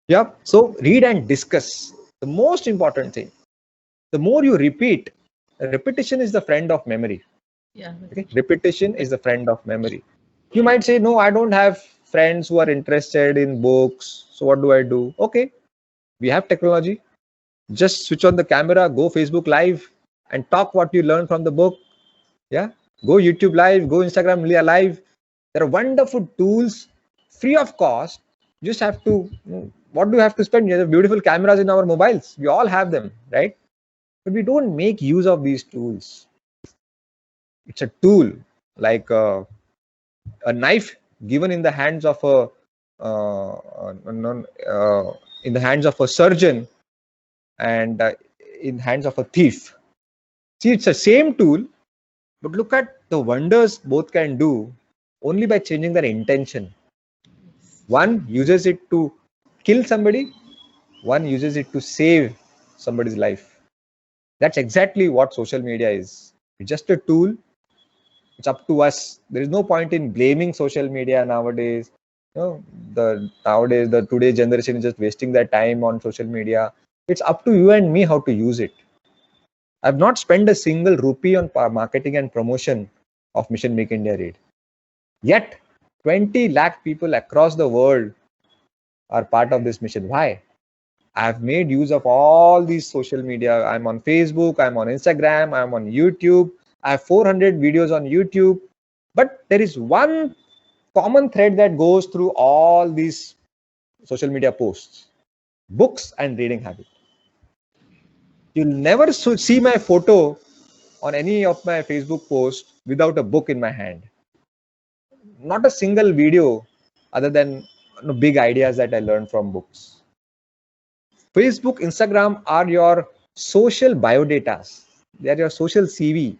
Yeah. So read and discuss. The most important thing. The more you repeat, repetition is the friend of memory. Yeah. Okay? Repetition is the friend of memory. You might say, no, I don't have friends who are interested in books. So what do I do? Okay. We have technology. Just switch on the camera, go Facebook Live and talk what you learned from the book. Yeah. Go YouTube Live, go Instagram Live. There are wonderful tools free of cost. You just have to, what do you have to spend? You have beautiful cameras in our mobiles. We all have them, right? But we don't make use of these tools. It's a tool like a knife given in the hands of in the hands of a surgeon and in hands of a thief. See, it's the same tool, but look at the wonders both can do only by changing their intention. One uses it to kill somebody, one uses it to save somebody's life. That's exactly what social media is. It's just a tool. It's up to us. There is no point in blaming social media nowadays. Nowadays the today's generation is just wasting their time on social media. It's up to you and me how to use it. I've not spent a single rupee on marketing and promotion of Mission Make India Read. Yet 20 lakh people across the world are part of this mission. Why? I've made use of all these social media. I'm on Facebook, I'm on Instagram, I'm on YouTube. I have 400 videos on YouTube. But there is one common thread that goes through all these social media posts: books and reading habit. You'll never see my photo on any of my Facebook posts without a book in my hand. Not a single video other than big ideas that I learned from books. Facebook, Instagram are your social biodatas. They are your social CV.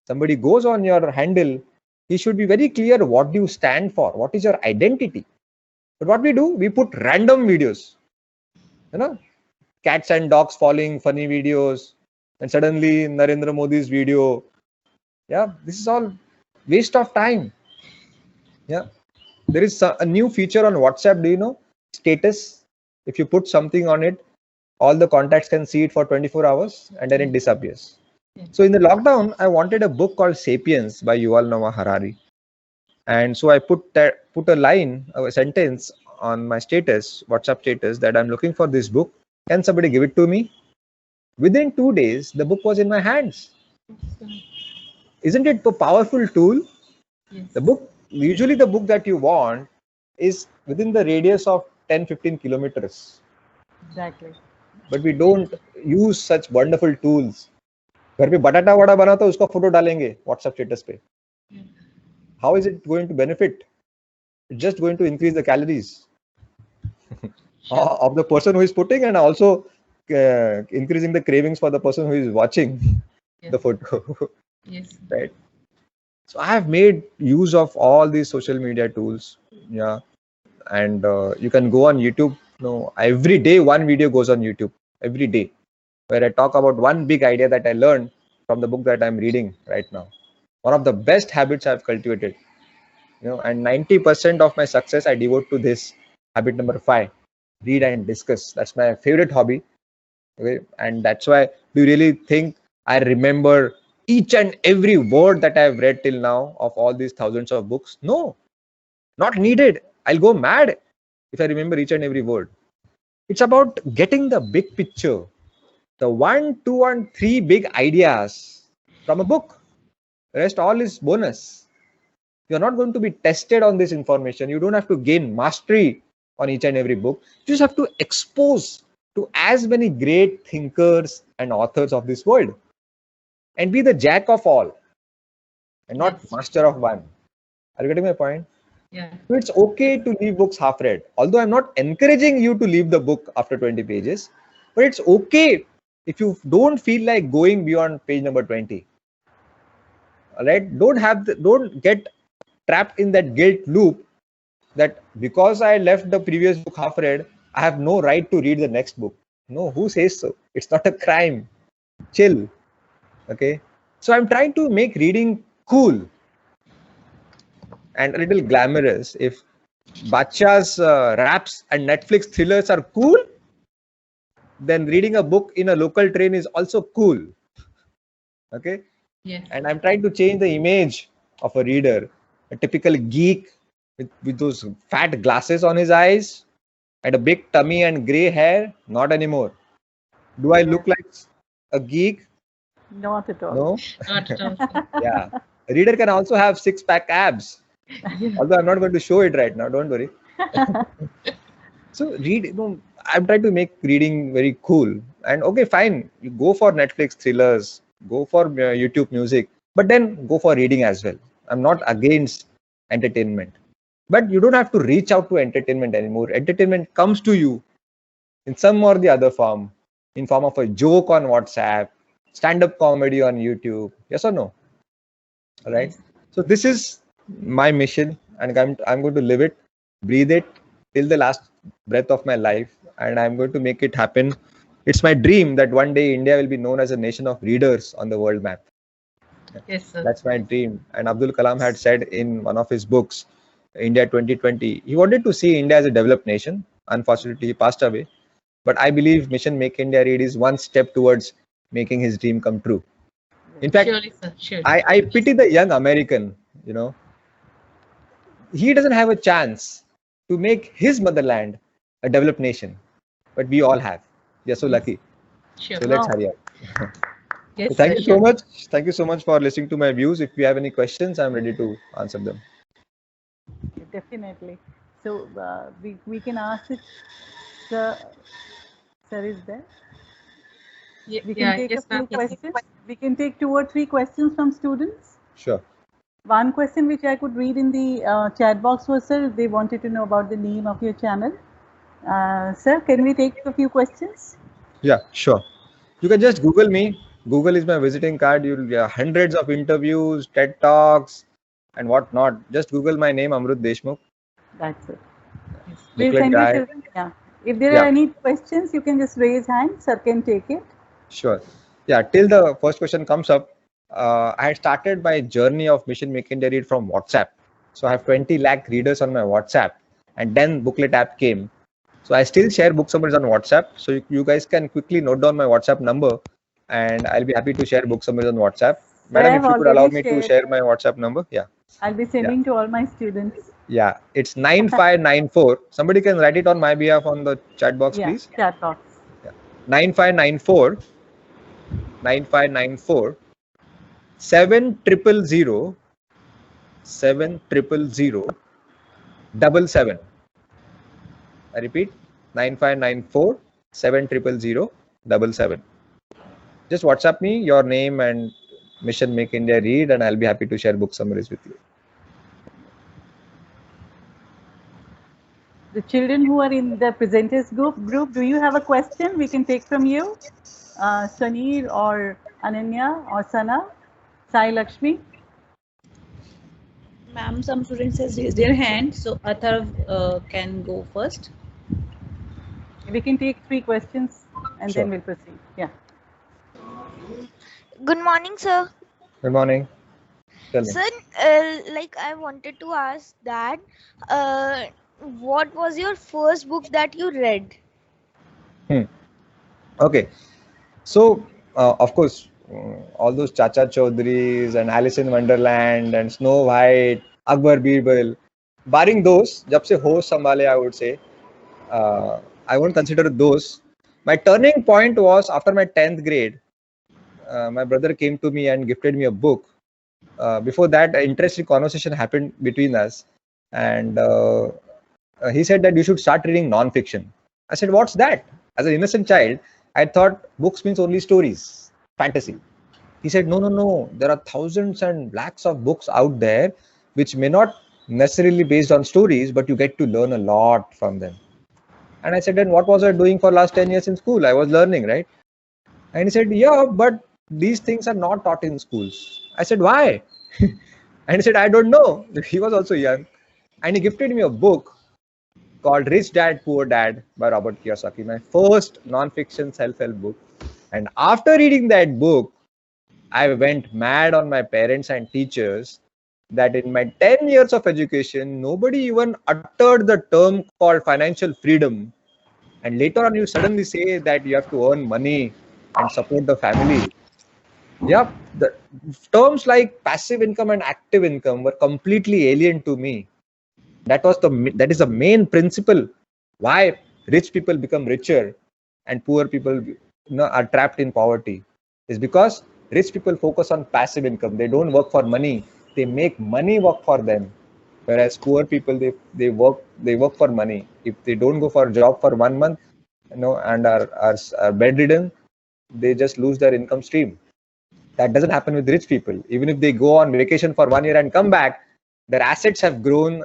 Somebody goes on your handle, he should be very clear what do you stand for, what is your identity. But what we do, we put random videos, cats and dogs falling, funny videos, and suddenly Narendra Modi's video. Yeah, this is all waste of time. Yeah, there is a new feature on WhatsApp. Do you know? Status. If you put something on it, all the contacts can see it for 24 hours and then it disappears. So in the lockdown, I wanted a book called Sapiens by Yuval Noah Harari. And so I put a line, a sentence on my status, WhatsApp status, that I'm looking for this book. Can somebody give it to me? Within 2 days, the book was in my hands. Isn't it a powerful tool? Yes. The book, usually the book that you want is within the radius of 10-15 kilometers. Exactly. But we don't use such wonderful tools. घर पे बटाटा वड़ा बना तो उसका photo डालेंगे WhatsApp status पे. How is it going to benefit? It's just going to increase the calories of the person who is putting, and also increasing the cravings for the person who is watching the photo. Yes. Right. So I have made use of all these social media tools. Yeah. And you can go on YouTube. Every day one video goes on YouTube. Every day, where I talk about one big idea that I learned from the book that I'm reading right now. One of the best habits I've cultivated. And 90% of my success I devote to this habit number 5: read and discuss. That's my favorite hobby. Okay? And that's why, do you really think I remember each and every word that I've read till now of all these thousands of books? No, not needed. I'll go mad if I remember each and every word. It's about getting the big picture, the 1, 2, and 3 big ideas from a book. The rest all is bonus. You're not going to be tested on this information. You don't have to gain mastery on each and every book. You just have to expose to as many great thinkers and authors of this world and be the jack of all and not Yes. master of one. Are you getting my point? Yeah. So it's okay to leave books half read. Although I'm not encouraging you to leave the book after 20 pages, but it's okay if you don't feel like going beyond page number 20. All right? Don't get trapped in that guilt loop that because I left the previous book half read, I have no right to read the next book. No, who says so? It's not a crime. Chill. Okay. So I'm trying to make reading cool and a little glamorous. If Bachcha's raps and Netflix thrillers are cool, then reading a book in a local train is also cool. Okay. Yes. And I'm trying to change the image of a reader, a typical geek with those fat glasses on his eyes and a big tummy and gray hair. Not anymore. Do I look like a geek? Not at all. No. Not at all. Yeah. A reader can also have six-pack abs. Although I'm not going to show it right now. Don't worry. So I'm trying to make reading very cool. And okay, fine. You go for Netflix thrillers, go for YouTube music, but then go for reading as well. I'm not against entertainment. But you don't have to reach out to entertainment anymore. Entertainment comes to you in some or the other form, in form of a joke on WhatsApp, stand-up comedy on YouTube. Yes or no? All right. Yes. So this is my mission, and I'm going to live it, breathe it till the last breath of my life, and I'm going to make it happen. It's my dream that one day India will be known as a nation of readers on the world map. Yes, sir. That's my dream. And Abdul Kalam had said in one of his books, India 2020, he wanted to see India as a developed nation. Unfortunately, he passed away. But I believe Mission Make India Read is one step towards making his dream come true. In fact, Surely, sir. Surely. I pity the young American, he doesn't have a chance to make his motherland a developed nation. But we all have. We are so lucky. Sure. So let's hurry up. Yes, So thank sir, you sure. so much. Thank you so much for listening to my views. If you have any questions, I'm ready to answer them. Definitely. So we can ask it. Sir is there? We can take a few questions. We can take 2 or 3 questions from students. Sure. One question which I could read in the chat box was, sir, they wanted to know about the name of your channel. Sir, can we take a few questions? Yeah, sure. You can just Google me. Google is my visiting card. You'll get hundreds of interviews, TED Talks, and whatnot. Just Google my name, Amrut Deshmukh. That's it. We'll Booklet send you guy. children. Yeah. If there Yeah. are any questions, you can just raise hand. Sir can take it. Sure. Yeah, till the first question comes up, I had started my journey of Mission Make India Read from WhatsApp. So I have 20 lakh readers on my WhatsApp, and then Booklet app came. So I still share book summaries on WhatsApp. So you guys can quickly note down my WhatsApp number, and I'll be happy to share book summaries on WhatsApp. Madam, have if you could allow already me to shared. share my WhatsApp number. Yeah. I'll be sending to all my students. Yeah. It's 9594. Somebody can write it on my behalf on the chat box, Yeah, please. chat box. 9594 9594 7000 7000 77. I repeat, 9594 7000 77. Just WhatsApp me your name and Mission Make India Read, and I'll be happy to share book summaries with you. The children who are in the presenters group, do you have a question we can take from you? Sunil or Ananya or Sana? Sai Lakshmi? Ma'am, some students has raised their hand, so Atharv can go first. We can take 3 questions and Sure. then we'll proceed. Yeah. Good morning, sir. Good morning. Tell me. Sir, I wanted to ask that what was your first book that you read? Okay. So, of course, all those Chacha Chaudharys and Alice in Wonderland and Snow White, Akbar Birbal, barring those, jab se hosh sambhale, I would say, I won't consider those. My turning point was after my 10th grade. My brother came to me and gifted me a book. Before that, an interesting conversation happened between us, and he said that you should start reading non-fiction. I said, "What's that?" As an innocent child, I thought books means only stories, fantasy. He said, "No, no, no. There are thousands and lakhs of books out there, which may not necessarily based on stories, but you get to learn a lot from them." And I said, "Then what was I doing for last 10 years in school? I was learning, right?" And he said, "Yeah, but these things are not taught in schools." I said, "Why?" And he said, "I don't know." He was also young. And he gifted me a book called Rich Dad, Poor Dad by Robert Kiyosaki, my first non-fiction self-help book. And after reading that book, I went mad on my parents and teachers that in my 10 years of education, nobody even uttered the term called financial freedom. And later on, you suddenly say that you have to earn money and support the family. Yep, the terms like passive income and active income were completely alien to me. That is the main principle why rich people become richer and poor people are trapped in poverty, is because rich people focus on passive income. They don't work for money, they make money work for them, whereas poor people they work for money. If they don't go for a job for 1 month, and are bedridden, they just lose their income stream. That doesn't happen with rich people. Even if they go on vacation for 1 year and come back, their assets have grown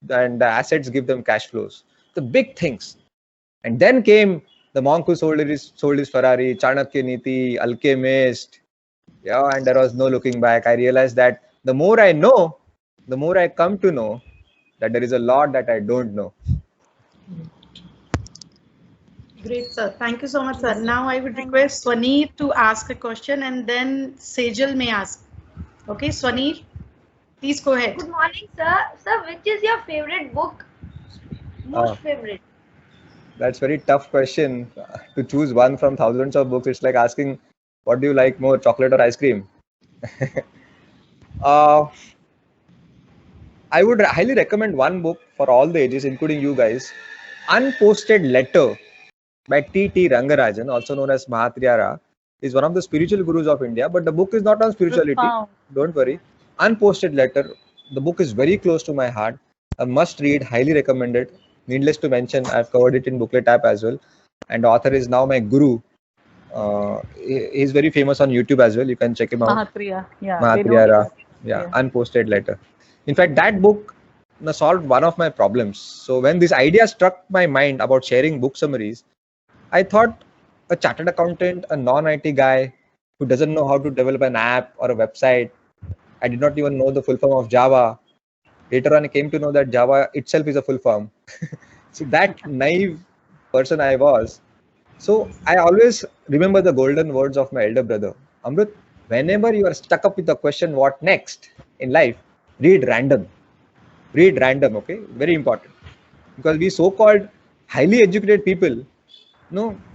and the assets give them cash flows. The big things. And then came the monk who sold his Ferrari, Chanakya Niti, Alchemist. Yeah, and there was no looking back. I realized that the more I know, the more I come to know that there is a lot that I don't know. Great, sir. Thank you so much, sir. Now I would request Swaneer to ask a question and then Sejal may ask. Okay, Swaneer, please go ahead. Good morning, sir. Sir, which is your favorite book? Most favorite? That's very tough question. To choose one from thousands of books, it's like asking, what do you like more, chocolate or ice cream? I would highly recommend one book for all the ages, including you guys. Unposted Letter by T.T. Rangarajan, also known as Mahatriara, is one of the spiritual gurus of India, but the book is not on spirituality. Profound. Don't worry. Unposted Letter, the book is very close to my heart. A must read, highly recommended. Needless to mention, I've covered it in Booklet app as well. And the author is now my guru. He's very famous on YouTube as well. You can check him out. Mahatriya. Yeah. Mahatriara. Yeah, Unposted Letter. In fact, that book solved one of my problems. So when this idea struck my mind about sharing book summaries, I thought a chartered accountant, a non-IT guy who doesn't know how to develop an app or a website. I did not even know the full form of Java. Later on, I came to know that Java itself is a full form. So that naive person I was. So I always remember the golden words of my elder brother. Amrit, whenever you are stuck up with the question, what next in life, read random. Read random, okay? Very important. Because we so-called highly educated people,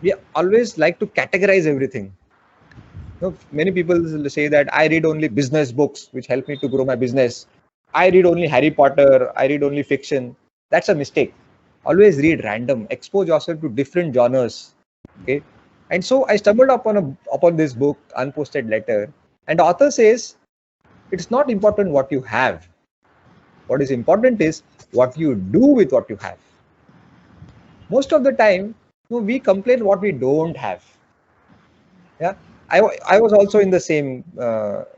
we always like to categorize everything. Many people say that I read only business books, which help me to grow my business. I read only Harry Potter. I read only fiction. That's a mistake. Always read random. Expose yourself to different genres. Okay. And so I stumbled upon this book, Unposted Letter. And the author says, it's not important what you have. What is important is what you do with what you have. Most of the time, we complain what we don't have. Yeah, I was also in the same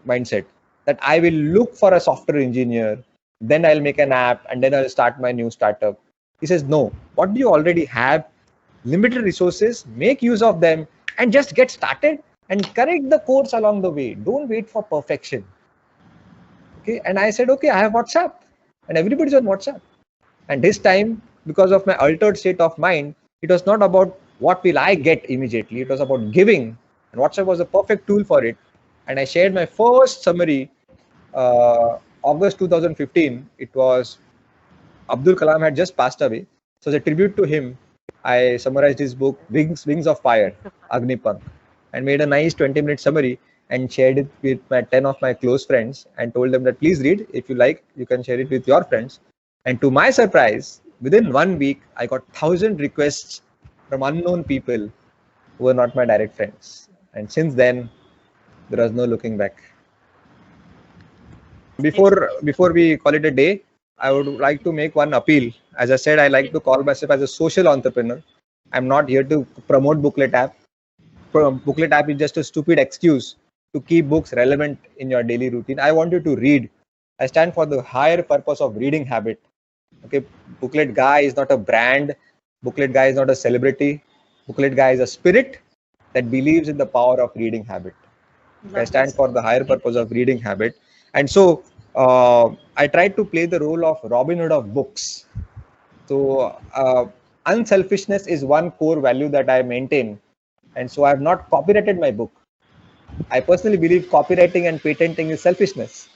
mindset that I will look for a software engineer, then I'll make an app, and then I'll start my new startup. He says, no, what do you already have? Limited resources, make use of them, and just get started and correct the course along the way. Don't wait for perfection. Okay, and I said, okay, I have WhatsApp, and everybody's on WhatsApp. And this time, because of my altered state of mind, it was not about what will I get immediately. It was about giving. And WhatsApp was a perfect tool for it. And I shared my first summary, August 2015. It was Abdul Kalam had just passed away. So as a tribute to him, I summarized his book, Wings of Fire, Agnipank, and made a nice 20-minute summary and shared it with 10 of my close friends and told them that please read. If you like, you can share it with your friends. And to my surprise, within 1 week, I got 1,000 requests from unknown people who were not my direct friends. And since then, there was no looking back. Before we call it a day, I would like to make one appeal. As I said, I like to call myself as a social entrepreneur. I'm not here to promote Booklet app. Booklet app is just a stupid excuse to keep books relevant in your daily routine. I want you to read. I stand for the higher purpose of reading habit. Okay, Booklet Guy is not a brand. Booklet Guy is not a celebrity. Booklet Guy is a spirit that believes in the power of reading habit. I stand for the higher purpose of reading habit. And so I tried to play the role of Robin Hood of books. So unselfishness is one core value that I maintain. And so I have not copyrighted my book. I personally believe copywriting and patenting is selfishness,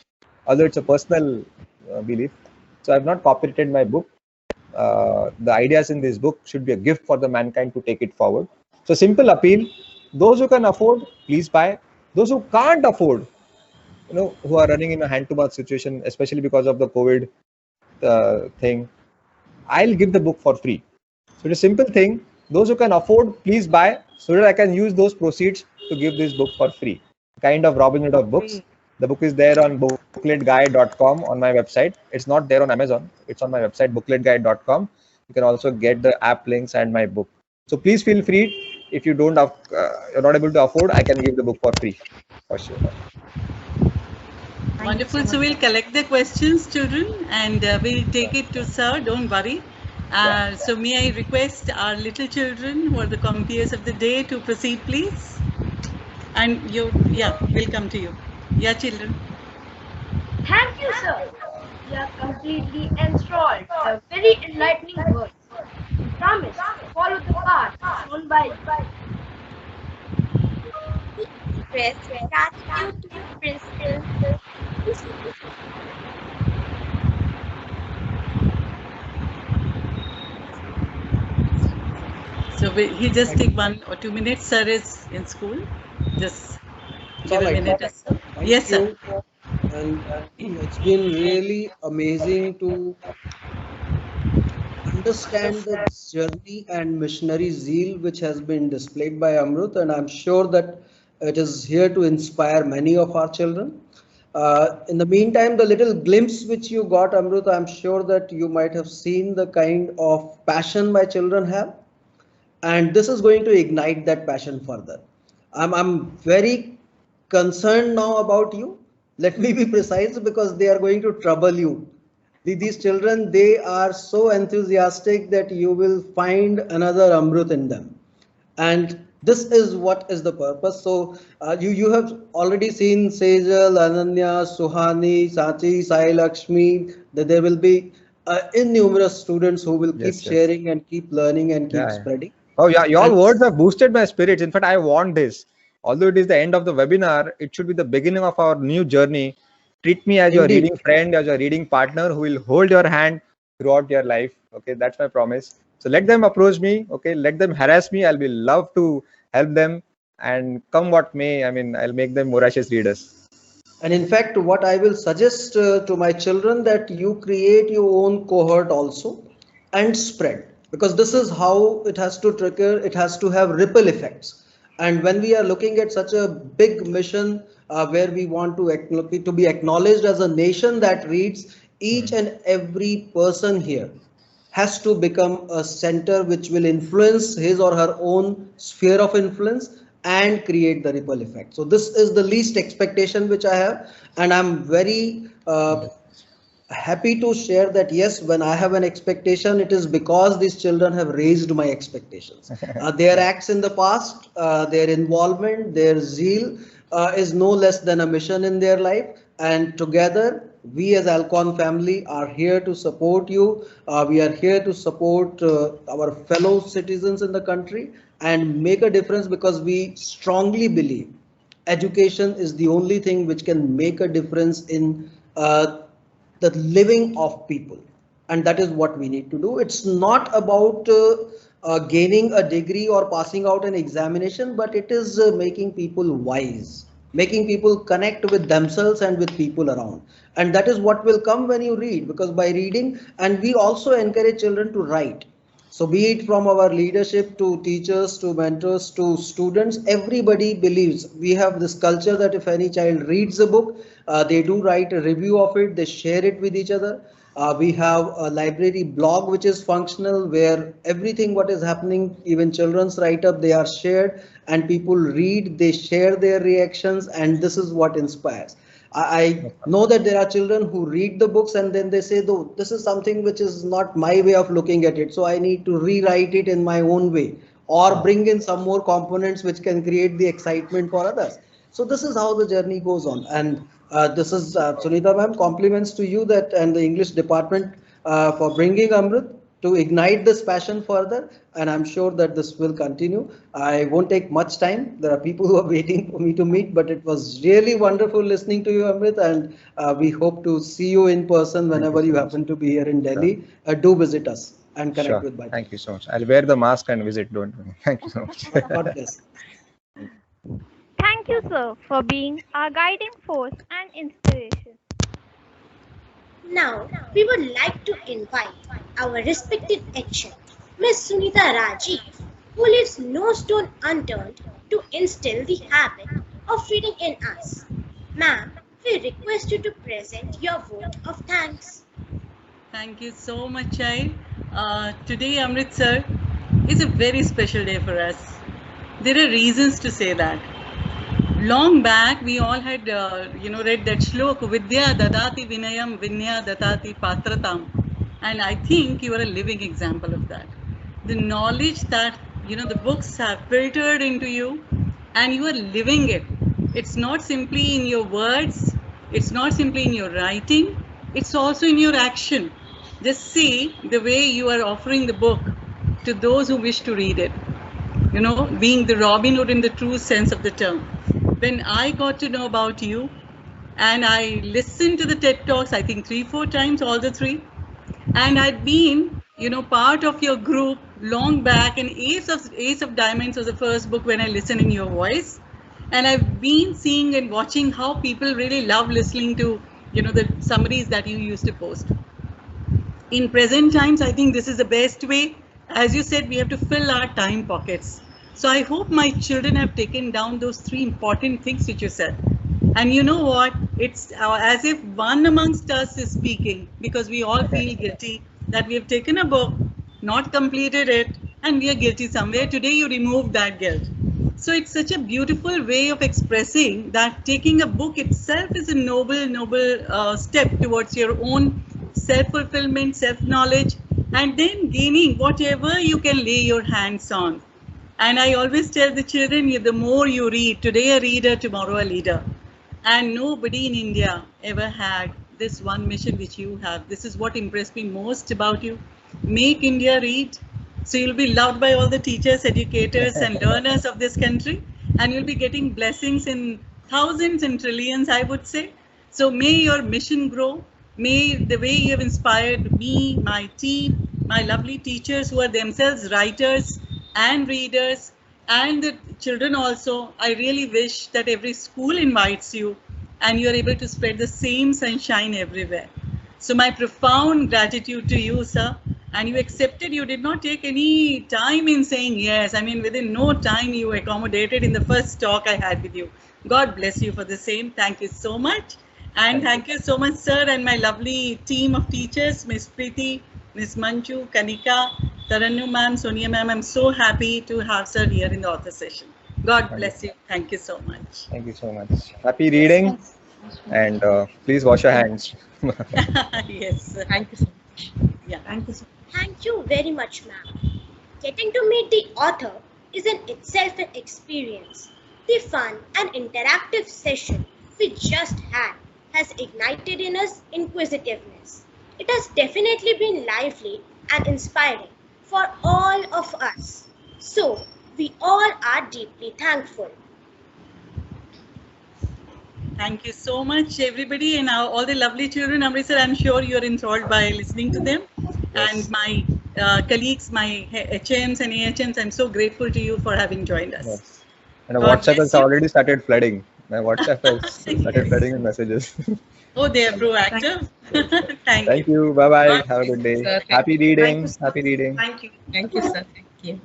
although it's a personal belief. So I have not copyrighted my book. The ideas in this book should be a gift for the mankind to take it forward. So simple appeal, those who can afford, please buy. Those who can't afford, who are running in a hand-to-mouth situation, especially because of the COVID thing, I'll give the book for free. So it's a simple thing. Those who can afford, please buy, so that I can use those proceeds to give this book for free. Kind of Robin Hood of books. The book is there on bookletguy.com on my website. It's not there on Amazon. It's on my website, bookletguy.com. You can also get the app links and my book. So please feel free. If you don't have, you're not able to afford, I can give the book for free, for sure. Wonderful. So we'll collect the questions, children, and we'll take it to sir. Don't worry. So may I request our little children who are the compeers of the day to proceed, please? And we'll come to you. Yeah, children. Thank you, sir. You are completely enthralled. A very enlightening words. We promise to follow the path shown by Express gratitude to the principal. So he'll just take 1 or 2 minutes. Sir is in school. Just give a minute or so. Yes, sir. And it's been really amazing to understand the journey and missionary zeal which has been displayed by Amrut, and I'm sure that it is here to inspire many of our children. In the meantime, the little glimpse which you got, Amrut, I'm sure that you might have seen the kind of passion my children have, and this is going to ignite that passion further. I'm very concerned now about you. Let me be precise, because they are going to trouble you. These children, they are so enthusiastic that you will find another Amrut in them. And this is what is the purpose. So you have already seen Sejal, Ananya, Suhani, Sachi, Sai Lakshmi, that there will be innumerable students who will keep sharing and keep learning and keep spreading. Oh yeah, your words have boosted my spirits. In fact, I want this. Although it is the end of the webinar, it should be the beginning of our new journey. Treat me as your reading friend, as your reading partner who will hold your hand throughout your life. Okay, that's my promise. So let them approach me. Okay, let them harass me. I'll be love to help them, and come what may, I mean, I'll make them voracious readers. And in fact, what I will suggest to my children, that you create your own cohort also and spread, because this is how it has to trigger. It has to have ripple effects. And when we are looking at such a big mission where we want to be acknowledged as a nation that reads, each and every person here has to become a center which will influence his or her own sphere of influence and create the ripple effect. So this is the least expectation which I have, and I'm very happy to share that yes, when I have an expectation, it is because these children have raised my expectations. Their acts in the past, their involvement, their zeal is no less than a mission in their life, and together we as Alcon family are here to support you. We are here to support our fellow citizens in the country and make a difference, because we strongly believe education is the only thing which can make a difference in the living of people, and that is what we need to do. It's not about gaining a degree or passing out an examination, but it is making people wise. making people connect with themselves and with people around. And that is what will come when you read, because by reading, and we also encourage children to write. So be it from our leadership to teachers to mentors to students, everybody believes we have this culture that if any child reads a book, they do write a review of it, they share it with each other. We have a library blog which is functional, where everything what is happening, even children's write up, they are shared and people read, they share their reactions, and this is what inspires. I know that there are children who read the books and then they say, though, this is something which is not my way of looking at it, so I need to rewrite it in my own way, or bring in some more components which can create the excitement for others. So this is how the journey goes on. And this is Sunita ma'am, compliments to you that and the English department for bringing Amrit to ignite this passion further, and I'm sure that this will continue. I won't take much time. There are people who are waiting for me to meet, but it was really wonderful listening to you, Amrit, and we hope to see you in person whenever you happen to be here in Delhi. Do visit us and connect with Bhaji. Thank you so much. I'll wear the mask and visit. Don't worry. Thank you so much. God bless. Thank you, sir, for being our guiding force and inspiration. Now, we would like to invite our respected HM, Ms. Sunita Rajiv, who leaves no stone unturned to instill the habit of reading in us. Ma'am, we request you to present your vote of thanks. Thank you so much, child. Today, Amrit sir, is a very special day for us. There are reasons to say that. Long back, we all had, read that shlok, Vidya dadati vinayam vinya datati patratam. And I think you are a living example of that. The knowledge that, the books have filtered into you and you are living it. It's not simply in your words. It's not simply in your writing. It's also in your action. Just see the way you are offering the book to those who wish to read it. Being the Robin Hood in the true sense of the term. When I got to know about you and I listened to the TED Talks, I think 3-4 times, all the 3, and I'd been, part of your group long back, and Ace of Diamonds was the first book when I listened in your voice, and I've been seeing and watching how people really love listening to, the summaries that you used to post. In present times, I think this is the best way. As you said, we have to fill our time pockets. So I hope my children have taken down those 3 important things which you said. And you know what? It's as if one amongst us is speaking, because we all feel guilty that we have taken a book, not completed it, and we are guilty somewhere. Today you removed that guilt. So it's such a beautiful way of expressing that taking a book itself is a noble step towards your own self-fulfillment, self-knowledge, and then gaining whatever you can lay your hands on. And I always tell the children, the more you read, today a reader, tomorrow a leader. And nobody in India ever had this one mission which you have. This is what impressed me most about you. Make India read. So you'll be loved by all the teachers, educators, and learners of this country. And you'll be getting blessings in thousands and trillions, I would say. So may your mission grow. May the way you have inspired me, my team, my lovely teachers who are themselves writers and readers, and the children also. I really wish that every school invites you and you are able to spread the same sunshine everywhere. So my profound gratitude to you, sir. And you accepted, you did not take any time in saying yes. I mean, within no time you accommodated in the first talk I had with you. God bless you for the same. Thank you so much. And thank you so much, sir, and my lovely team of teachers, Miss Preeti, Miss Manju, Kanika, Tarannu ma'am, Sonia ma'am. I'm so happy to have sir here in the author session. God bless you. Thank you so much. Thank you so much. Happy reading, and please wash your hands. Yes, sir. Thank you so much. Yeah, thank you so much. Thank you very much, ma'am. Getting to meet the author is in itself an experience. The fun and interactive session we just had has ignited in us inquisitiveness. It has definitely been lively and inspiring for all of us. So, we all are deeply thankful. Thank you so much, everybody, and all the lovely children. Amritsar, I'm sure you're enthralled by listening to them. Yes. And my colleagues, my HMs and AHMs, I'm so grateful to you for having joined us. Yes. And WhatsApp has already started flooding. My WhatsApp has started flooding with messages. Oh, they are proactive. Thank you. Thank you. Bye bye. Bye. Have a good day. Sir, Happy Thank you, reading. sir. Happy reading. Thank you. thank you, sir. Thank you.